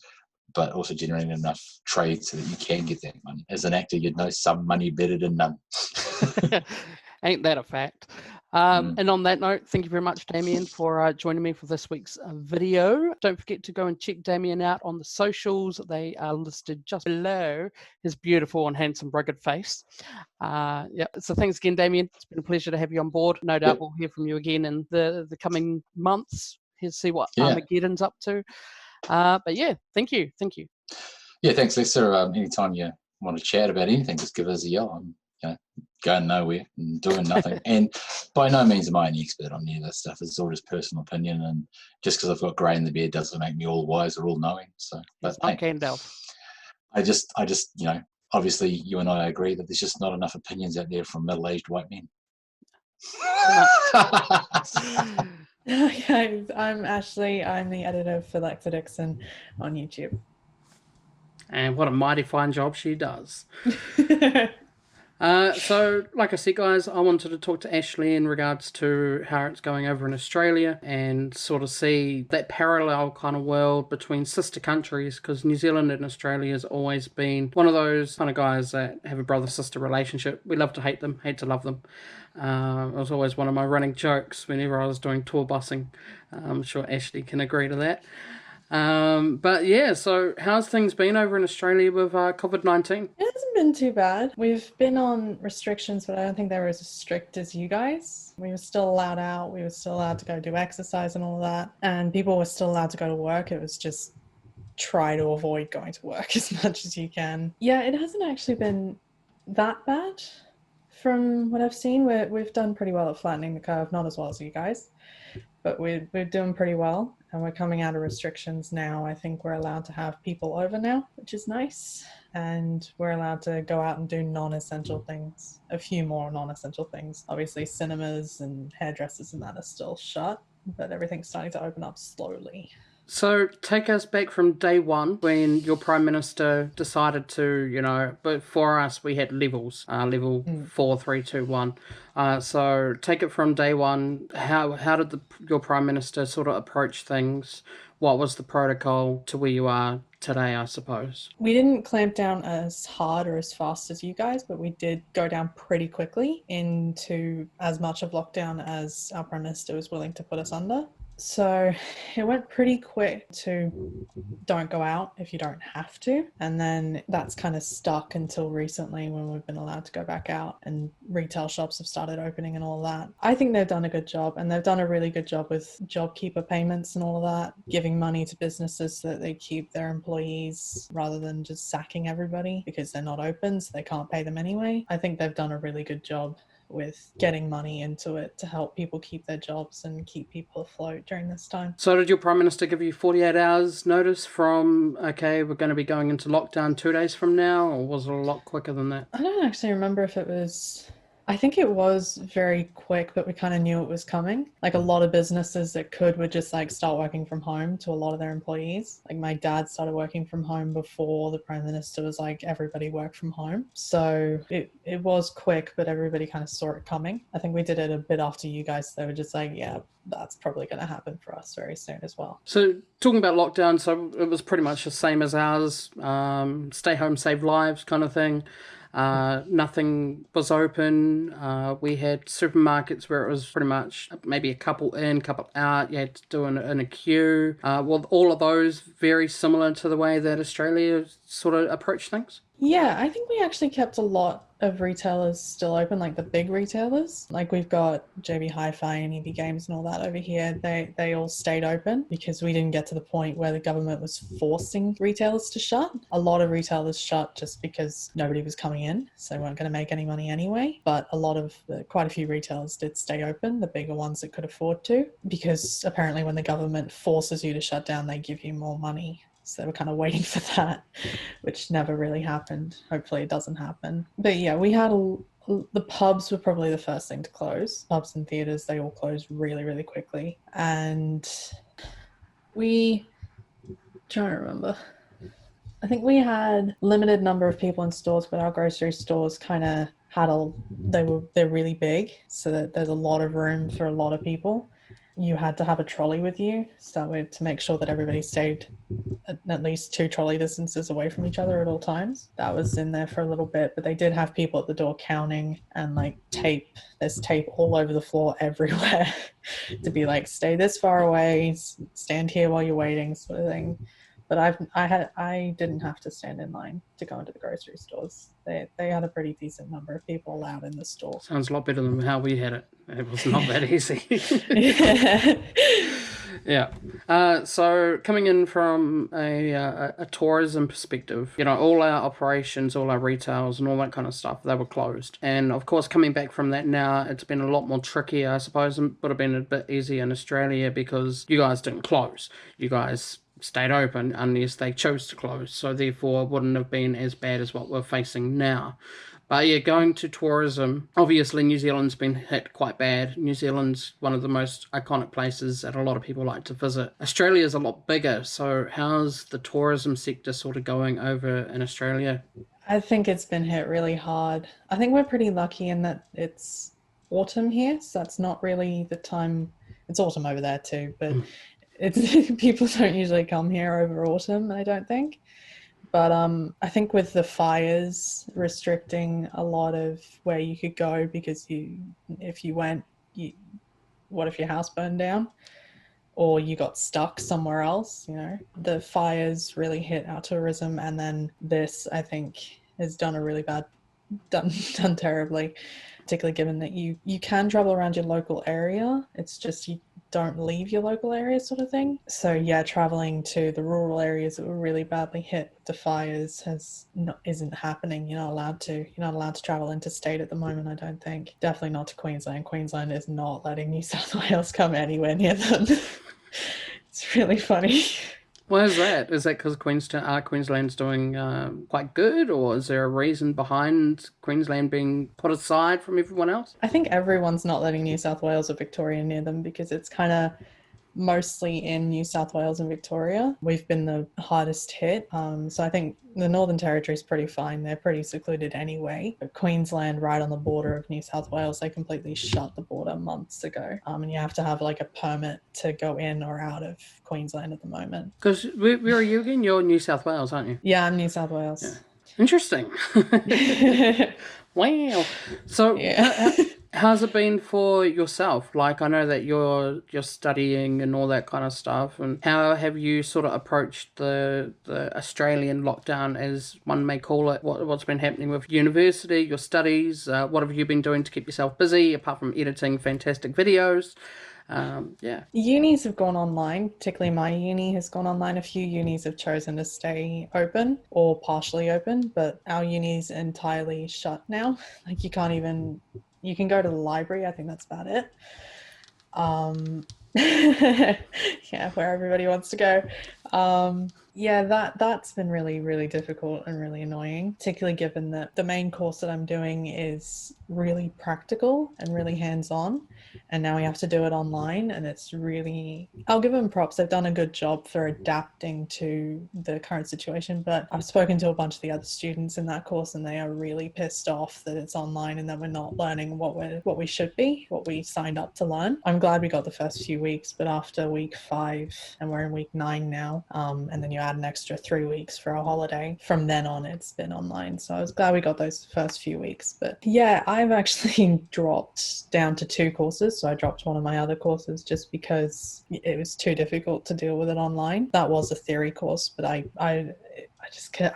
but also generating enough trade so that you can get that money. As an actor, you'd know some money better than none. Ain't that a fact? And on that note, thank you very much, Damian, for joining me for this week's video. Don't forget to go and check Damian out on the socials. They are listed just below his beautiful and handsome rugged face. Yeah. So thanks again, Damian. It's been a pleasure to have you on board. No doubt we'll hear from you again in the coming months. Here's see what Armageddon's up to. But yeah, thank you. Thank you. Yeah, thanks, Lexa. Anytime you want to chat about anything, just give us a yell. I'm going nowhere and doing nothing. And by no means am I an expert on any of this stuff. It's all just personal opinion, and just because I've got grey in the beard doesn't make me all wise or all knowing. So, but hey, I just, obviously you and I agree that there's just not enough opinions out there from middle-aged white men. Hi, I'm Ashleigh. I'm the editor for Lexa Dixon on YouTube. And what a mighty fine job she does. So, like I said, guys, I wanted to talk to Ashleigh in regards to how it's going over in Australia and sort of see that parallel kind of world between sister countries, because New Zealand and Australia has always been one of those kind of guys that have a brother-sister relationship. We love to hate them, hate to love them. It was always one of my running jokes whenever I was doing tour busing. I'm sure Ashleigh can agree to that. But yeah, so how's things been over in Australia with COVID-19? It hasn't been too bad. We've been on restrictions, but I don't think they were as strict as you guys. We were still allowed out. We were still allowed to go do exercise and all of that. And people were still allowed to go to work. It was just try to avoid going to work as much as you can. Yeah, it hasn't actually been that bad. From what I've seen, we've done pretty well at flattening the curve, not as well as you guys, but we're doing pretty well. And we're coming out of restrictions now. I think we're allowed to have people over now, which is nice. And we're allowed to go out and do non-essential things, a few more non-essential things. Obviously, cinemas and hairdressers and that are still shut, but everything's starting to open up slowly. So take us back from day one when your Prime Minister decided to, but for us we had levels, level 4, 3, 2, 1. So take it from day one. How did your Prime Minister sort of approach things? What was the protocol to where you are today, I suppose? We didn't clamp down as hard or as fast as you guys, but we did go down pretty quickly into as much of lockdown as our Prime Minister was willing to put us under. So it went pretty quick to don't go out if you don't have to. And then that's kind of stuck until recently when we've been allowed to go back out and retail shops have started opening and all that. I think they've done a good job, and they've done a really good job with JobKeeper payments and all of that, giving money to businesses so that they keep their employees rather than just sacking everybody because they're not open, so they can't pay them anyway. I think they've done a really good job with getting money into it to help people keep their jobs and keep people afloat during this time. So did your Prime Minister give you 48 hours notice from, okay, we're going to be going into lockdown 2 days from now, or was it a lot quicker than that? I don't actually remember if it was... I think it was very quick, but we kind of knew it was coming. Like a lot of businesses that would just start working from home to a lot of their employees. Like my dad started working from home before the Prime Minister was like, everybody work from home. So it was quick, but everybody kind of saw it coming. I think we did it a bit after you guys. They were just like, yeah, that's probably going to happen for us very soon as well. So talking about lockdown, so it was pretty much the same as ours. Stay home, save lives kind of thing. Nothing was open. We had supermarkets where it was pretty much maybe a couple in, couple out. You had to do it in a queue. Well, all of those very similar to the way that Australia sort of approached things? Yeah, I think we actually kept a lot of retailers still open, like the big retailers. Like we've got JB Hi-Fi and EB Games and all that over here. They all stayed open because we didn't get to the point where the government was forcing retailers to shut. A lot of retailers shut just because nobody was coming in, so they weren't going to make any money anyway. But quite a few retailers did stay open, the bigger ones that could afford to, because apparently when the government forces you to shut down, they give you more money. So they were kind of waiting for that, which never really happened. Hopefully it doesn't happen. But yeah, we had the pubs were probably the first thing to close. Pubs and theatres, they all closed really, really quickly. And trying to remember. I think we had limited number of people in stores, but our grocery stores kind of they're really big, so that there's a lot of room for a lot of people. you had to have a trolley with you, so to make sure that everybody stayed at least 2 trolley distances away from each other at all times. That was in there for a little bit, but they did have people at the door counting and like tape. There's tape all over the floor everywhere to be like, stay this far away, stand here while you're waiting, sort of thing. But I didn't have to stand in line to go into the grocery stores. They had a pretty decent number of people allowed in the store. Sounds a lot better than how we had it. It was not that easy. Yeah. So coming in from a tourism perspective, you know, all our operations, all our retails and all that kind of stuff, they were closed. And of course, coming back from that now, it's been a lot more tricky. I suppose it would have been a bit easier in Australia because you guys didn't close. You guys stayed open unless they chose to close. So therefore, it wouldn't have been as bad as what we're facing now. But yeah, going to tourism, obviously New Zealand's been hit quite bad. New Zealand's one of the most iconic places that a lot of people like to visit. Australia's a lot bigger, so how's the tourism sector sort of going over in Australia? I think it's been hit really hard. I think we're pretty lucky in that it's autumn here, so that's not really the time. It's autumn over there too, but it's people don't usually come here over autumn, I don't think. But I think with the fires restricting a lot of where you could go, because if you went, what if your house burned down or you got stuck somewhere else, you know? The fires really hit our tourism, and then this, I think, has done done terribly, particularly given that you can travel around your local area. It's just you don't leave your local area, sort of thing. So yeah, traveling to the rural areas that were really badly hit with the fires isn't happening. You're not allowed to travel interstate at the moment, I don't think. Definitely not to Queensland. Queensland is not letting New South Wales come anywhere near them. It's really funny. Why is that? Is that because Queensland's doing quite good, or is there a reason behind Queensland being put aside from everyone else? I think everyone's not letting New South Wales or Victoria near them because it's kind of mostly in New South Wales and Victoria. We've been the hardest hit. So I think the Northern Territory is pretty fine. They're pretty secluded anyway. But Queensland, right on the border of New South Wales, they completely shut the border months ago. And you have to have like a permit to go in or out of Queensland at the moment. Because where are you again? You're New South Wales, aren't you? Yeah, I'm New South Wales. Yeah. Interesting. Wow. So how's it been for yourself? Like, I know that you're studying and all that kind of stuff, and how have you sort of approached the Australian lockdown, as one may call it? What's been happening with university, your studies? What have you been doing to keep yourself busy apart from editing fantastic videos? Unis have gone online, particularly my uni has gone online. A few unis have chosen to stay open or partially open, but our uni's entirely shut now. Like you can go to the library, I think that's about it. Yeah, where everybody wants to go. That's been really, really difficult and really annoying, particularly given that the main course that I'm doing is really practical and really hands-on, and now we have to do it online, and it's really, I'll give them props. They've done a good job for adapting to the current situation, but I've spoken to a bunch of the other students in that course, and they are really pissed off that it's online and that we're not learning what we should be, what we signed up to learn. I'm glad we got the first few weeks, but after week 5, and we're in week 9 now, and then you add an extra 3 weeks for a holiday, from then on it's been online. So I was glad we got those first few weeks. But yeah, I've actually dropped down to 2 courses. So I dropped one of my other courses just because it was too difficult to deal with it online. That was a theory course, but I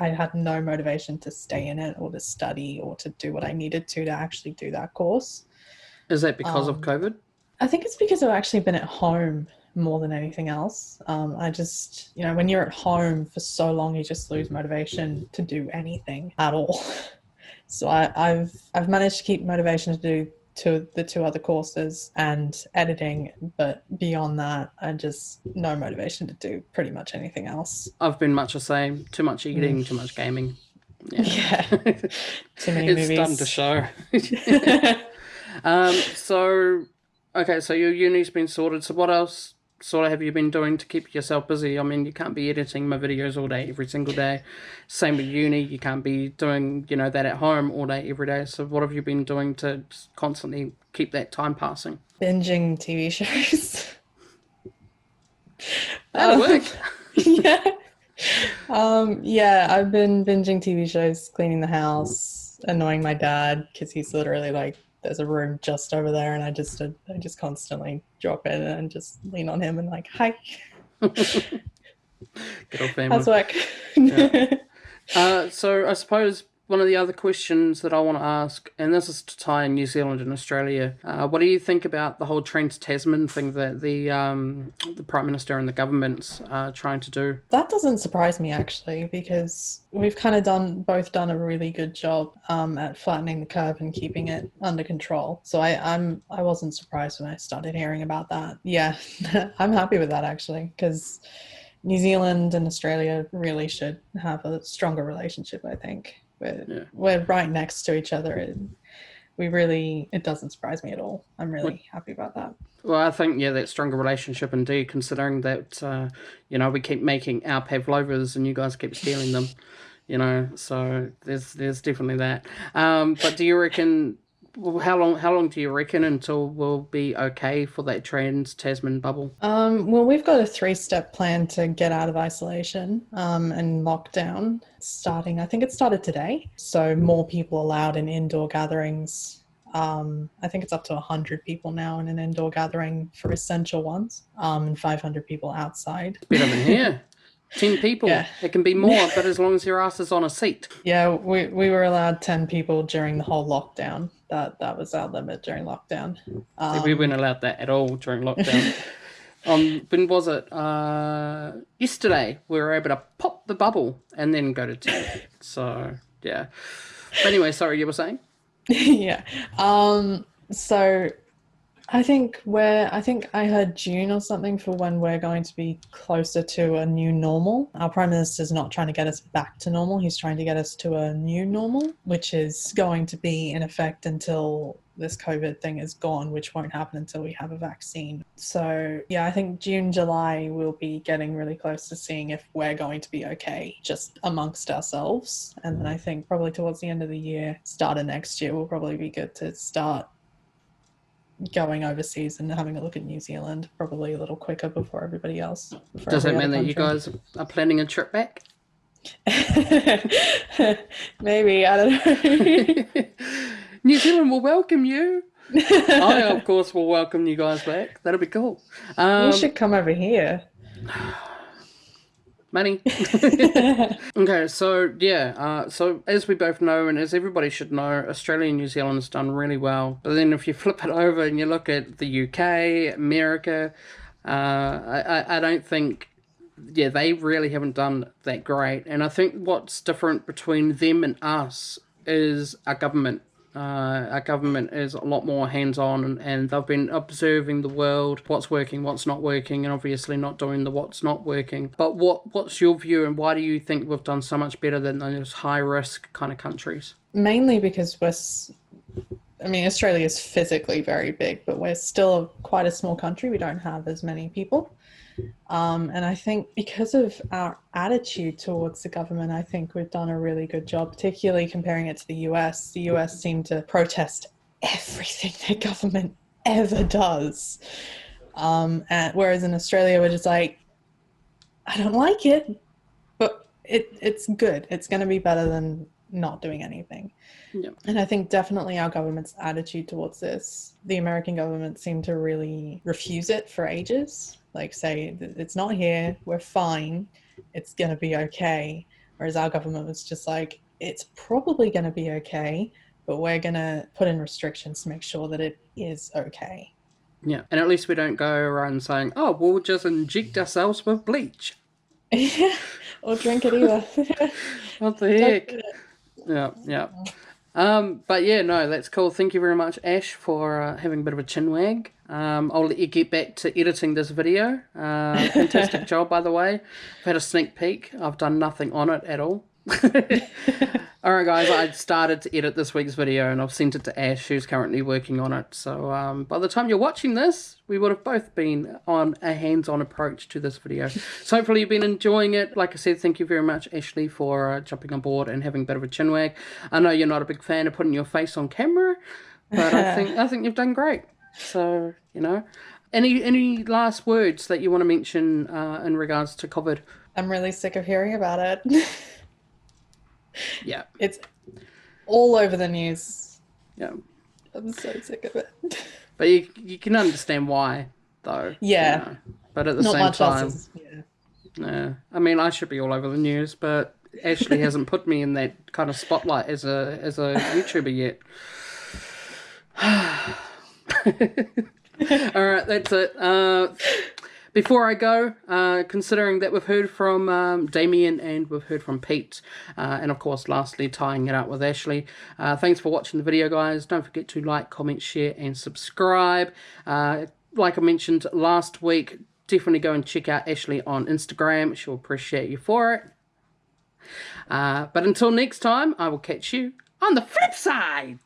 had no motivation to stay in it or to study or to do what I needed to actually do that course. Is that because of COVID? I think it's because I've actually been at home more than anything else. I just, when you're at home for so long, you just lose motivation to do anything at all. So I've managed to keep motivation to do the 2 other courses and editing, but beyond that, I just no motivation to do pretty much anything else. I've been much the same. Too much eating, too much gaming. Yeah. Too many movies. It's starting to show. So your uni's been sorted. So what else sort of have you been doing to keep yourself busy? I mean, you can't be editing my videos all day, every single day. Same with uni. You can't be doing, that at home all day, every day. So what have you been doing to constantly keep that time passing? Binging TV shows. That'll work. Yeah. Yeah, I've been binging TV shows, cleaning the house, annoying my dad because he's literally like, there's a room just over there, and I just constantly drop in and just lean on him and like, hi. Good old family. How's work? Yeah. So I suppose one of the other questions that I want to ask, and this is to tie in New Zealand and Australia, what do you think about the whole Trans-Tasman thing that the Prime Minister and the government's trying to do? That doesn't surprise me, actually, because we've kind of both done a really good job at flattening the curve and keeping it under control. So I wasn't surprised when I started hearing about that. Yeah, I'm happy with that, actually, because New Zealand and Australia really should have a stronger relationship, I think. We're right next to each other, and it doesn't surprise me at all. I'm really happy about that. Well, I think, that stronger relationship indeed, considering that, we keep making our pavlovas and you guys keep stealing them, so there's definitely that. But do you reckon, how long do you reckon until we'll be okay for that Trans-Tasman bubble? Well, we've got a 3-step plan to get out of isolation and lockdown starting, I think it started today. So more people allowed in indoor gatherings. I think it's up to 100 people now in an indoor gathering for essential ones, and 500 people outside. Better than here. 10 people. Yeah. It can be more, but as long as your ass is on a seat. Yeah, we were allowed 10 people during the whole lockdown. That was our limit during lockdown. We weren't allowed that at all during lockdown. When was it? Yesterday, we were able to pop the bubble and then go to 10. So, yeah. But anyway, sorry, you were saying? Yeah. So I think I heard June or something for when we're going to be closer to a new normal. Our Prime Minister's not trying to get us back to normal. He's trying to get us to a new normal, which is going to be in effect until this COVID thing is gone, which won't happen until we have a vaccine. So yeah, I think June, July, we'll be getting really close to seeing if we're going to be okay just amongst ourselves. And then I think probably towards the end of the year, start of next year, will probably be good to start going overseas and having a look at New Zealand, probably a little quicker before everybody else. Does that mean that you guys are planning a trip back? Maybe, I don't know. New Zealand will welcome you. I, of course, will welcome you guys back. That'll be cool. You should come over here. Money. Okay, so yeah, so as we both know, and as everybody should know, Australia and New Zealand has done really well. But then if you flip it over and you look at the UK, America, I don't think, they really haven't done that great. And I think what's different between them and us is our government. Our government is a lot more hands-on, and they've been observing the world, what's working, what's not working, and obviously not doing the what's not working. But what's your view, and why do you think we've done so much better than those high-risk kind of countries? Mainly because Australia is physically very big, but we're still quite a small country. We don't have as many people. And I think because of our attitude towards the government, I think we've done a really good job, particularly comparing it to the US. The US seem to protest everything their government ever does. Whereas in Australia, we're just like, I don't like it, but it's good. It's going to be better than not doing anything. Yeah. And I think definitely our government's attitude towards this, the American government seemed to really refuse it for ages. Like say, it's not here, we're fine, it's going to be okay. Whereas our government was just like, it's probably going to be okay, but we're going to put in restrictions to make sure that it is okay. Yeah, and at least we don't go around saying, oh, we'll just inject ourselves with bleach. Yeah, or drink it either. What the heck? Yeah. But yeah, no, that's cool. Thank you very much, Ash, for having a bit of a chin wag. I'll let you get back to editing this video. Fantastic job, by the way. I've had a sneak peek. I've done nothing on it at all. Alright guys, I started to edit this week's video and I've sent it to Ash, who's currently working on it. So by the time you're watching this, we would have both been on a hands-on approach to this video. So hopefully you've been enjoying it. Like I said, thank you very much, Ashleigh, for jumping on board and having a bit of a chinwag. I know you're not a big fan of putting your face on camera, but I think you've done great. So, Any last words that you want to mention in regards to COVID? I'm really sick of hearing about it. Yeah. It's all over the news. Yeah. I'm so sick of it. But you can understand why, though. Yeah. You know. But at the Not same much time, else is, yeah. yeah. I mean, I should be all over the news, but Ashleigh hasn't put me in that kind of spotlight as a YouTuber yet. All right, that's it. Before I go, considering that we've heard from Damian and we've heard from Pete, and of course, lastly, tying it up with Ashleigh, thanks for watching the video, guys. Don't forget to like, comment, share, and subscribe. Like I mentioned last week, definitely go and check out Ashleigh on Instagram. She'll appreciate you for it. But until next time, I will catch you on the flip side.